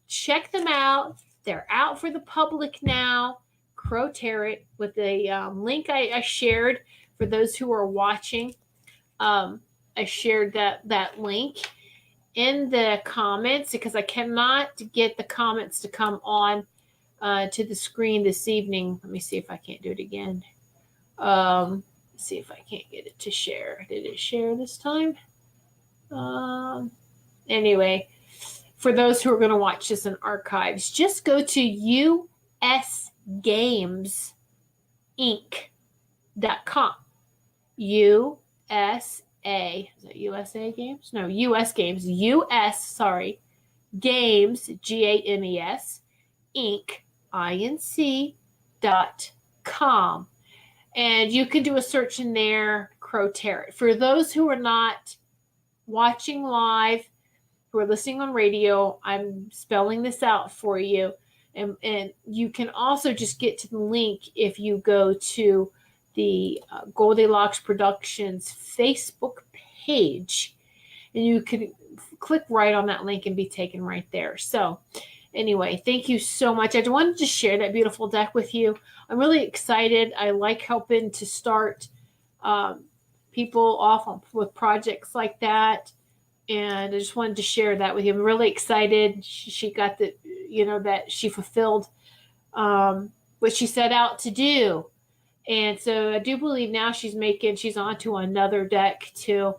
check them out. They're out for the public now. Crow Tarot with the link I shared for those who are watching. I shared that link in the comments because I cannot get the comments to come on to the screen this evening. Let me see if I can't do it again. See if I can't get it to share. Did it share this time? Anyway, for those who are going to watch this in archives, just go to usgamesinc.com. USA. Is that USA Games? No, US Games. Games, GAMES, Inc.com. And you can do a search in there, Crow Tarot. For those who are not watching live, who are listening on radio, I'm spelling this out for you. And you can also just get to the link if you go to the Goldylocks Productions Facebook page. And you can click right on that link and be taken right there. So anyway, thank you so much. I wanted to share that beautiful deck with you. I'm really excited. I like helping to start people off with projects like that. And I just wanted to share that with you. I'm really excited. She got that she fulfilled what she set out to do. And so I do believe now she's on to another deck too.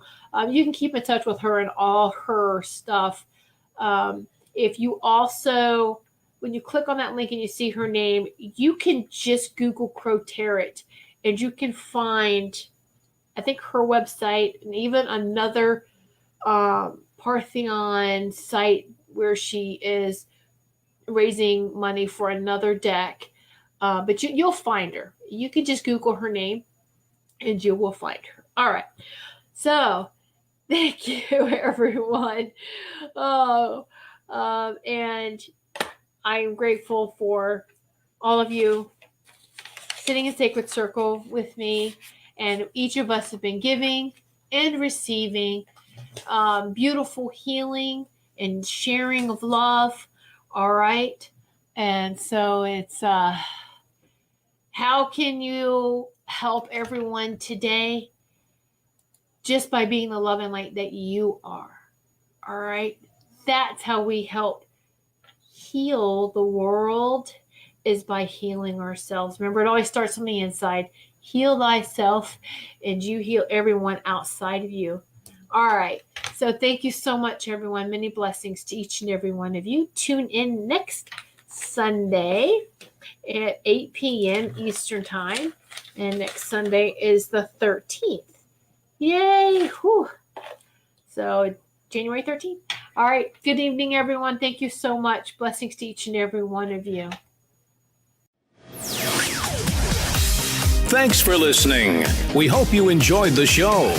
You can keep in touch with her and all her stuff. If you also, when you click on that link and you see her name, you can just Google Crow Tarot and you can find, I think, her website and even another Parthenon site where she is raising money for another deck. But you'll find her. You can just Google her name and you will find her. All right. So thank you, everyone. And I'm grateful for all of you sitting in sacred circle with me. And each of us have been giving and receiving beautiful healing and sharing of love. All right. And so it's, how can you help everyone today? Just by being the love and light that you are. All right. That's how we help heal the world, is by healing ourselves. Remember, it always starts on the inside. Heal thyself and you heal everyone outside of you. All right. So thank you so much, everyone. Many blessings to each and every one of you. Tune in next Sunday at 8 p.m. Eastern Time. And next Sunday is the 13th. Yay. Whew. So January 13th. All right. Good evening, everyone. Thank you so much. Blessings to each and every one of you. Thanks for listening. We hope you enjoyed the show.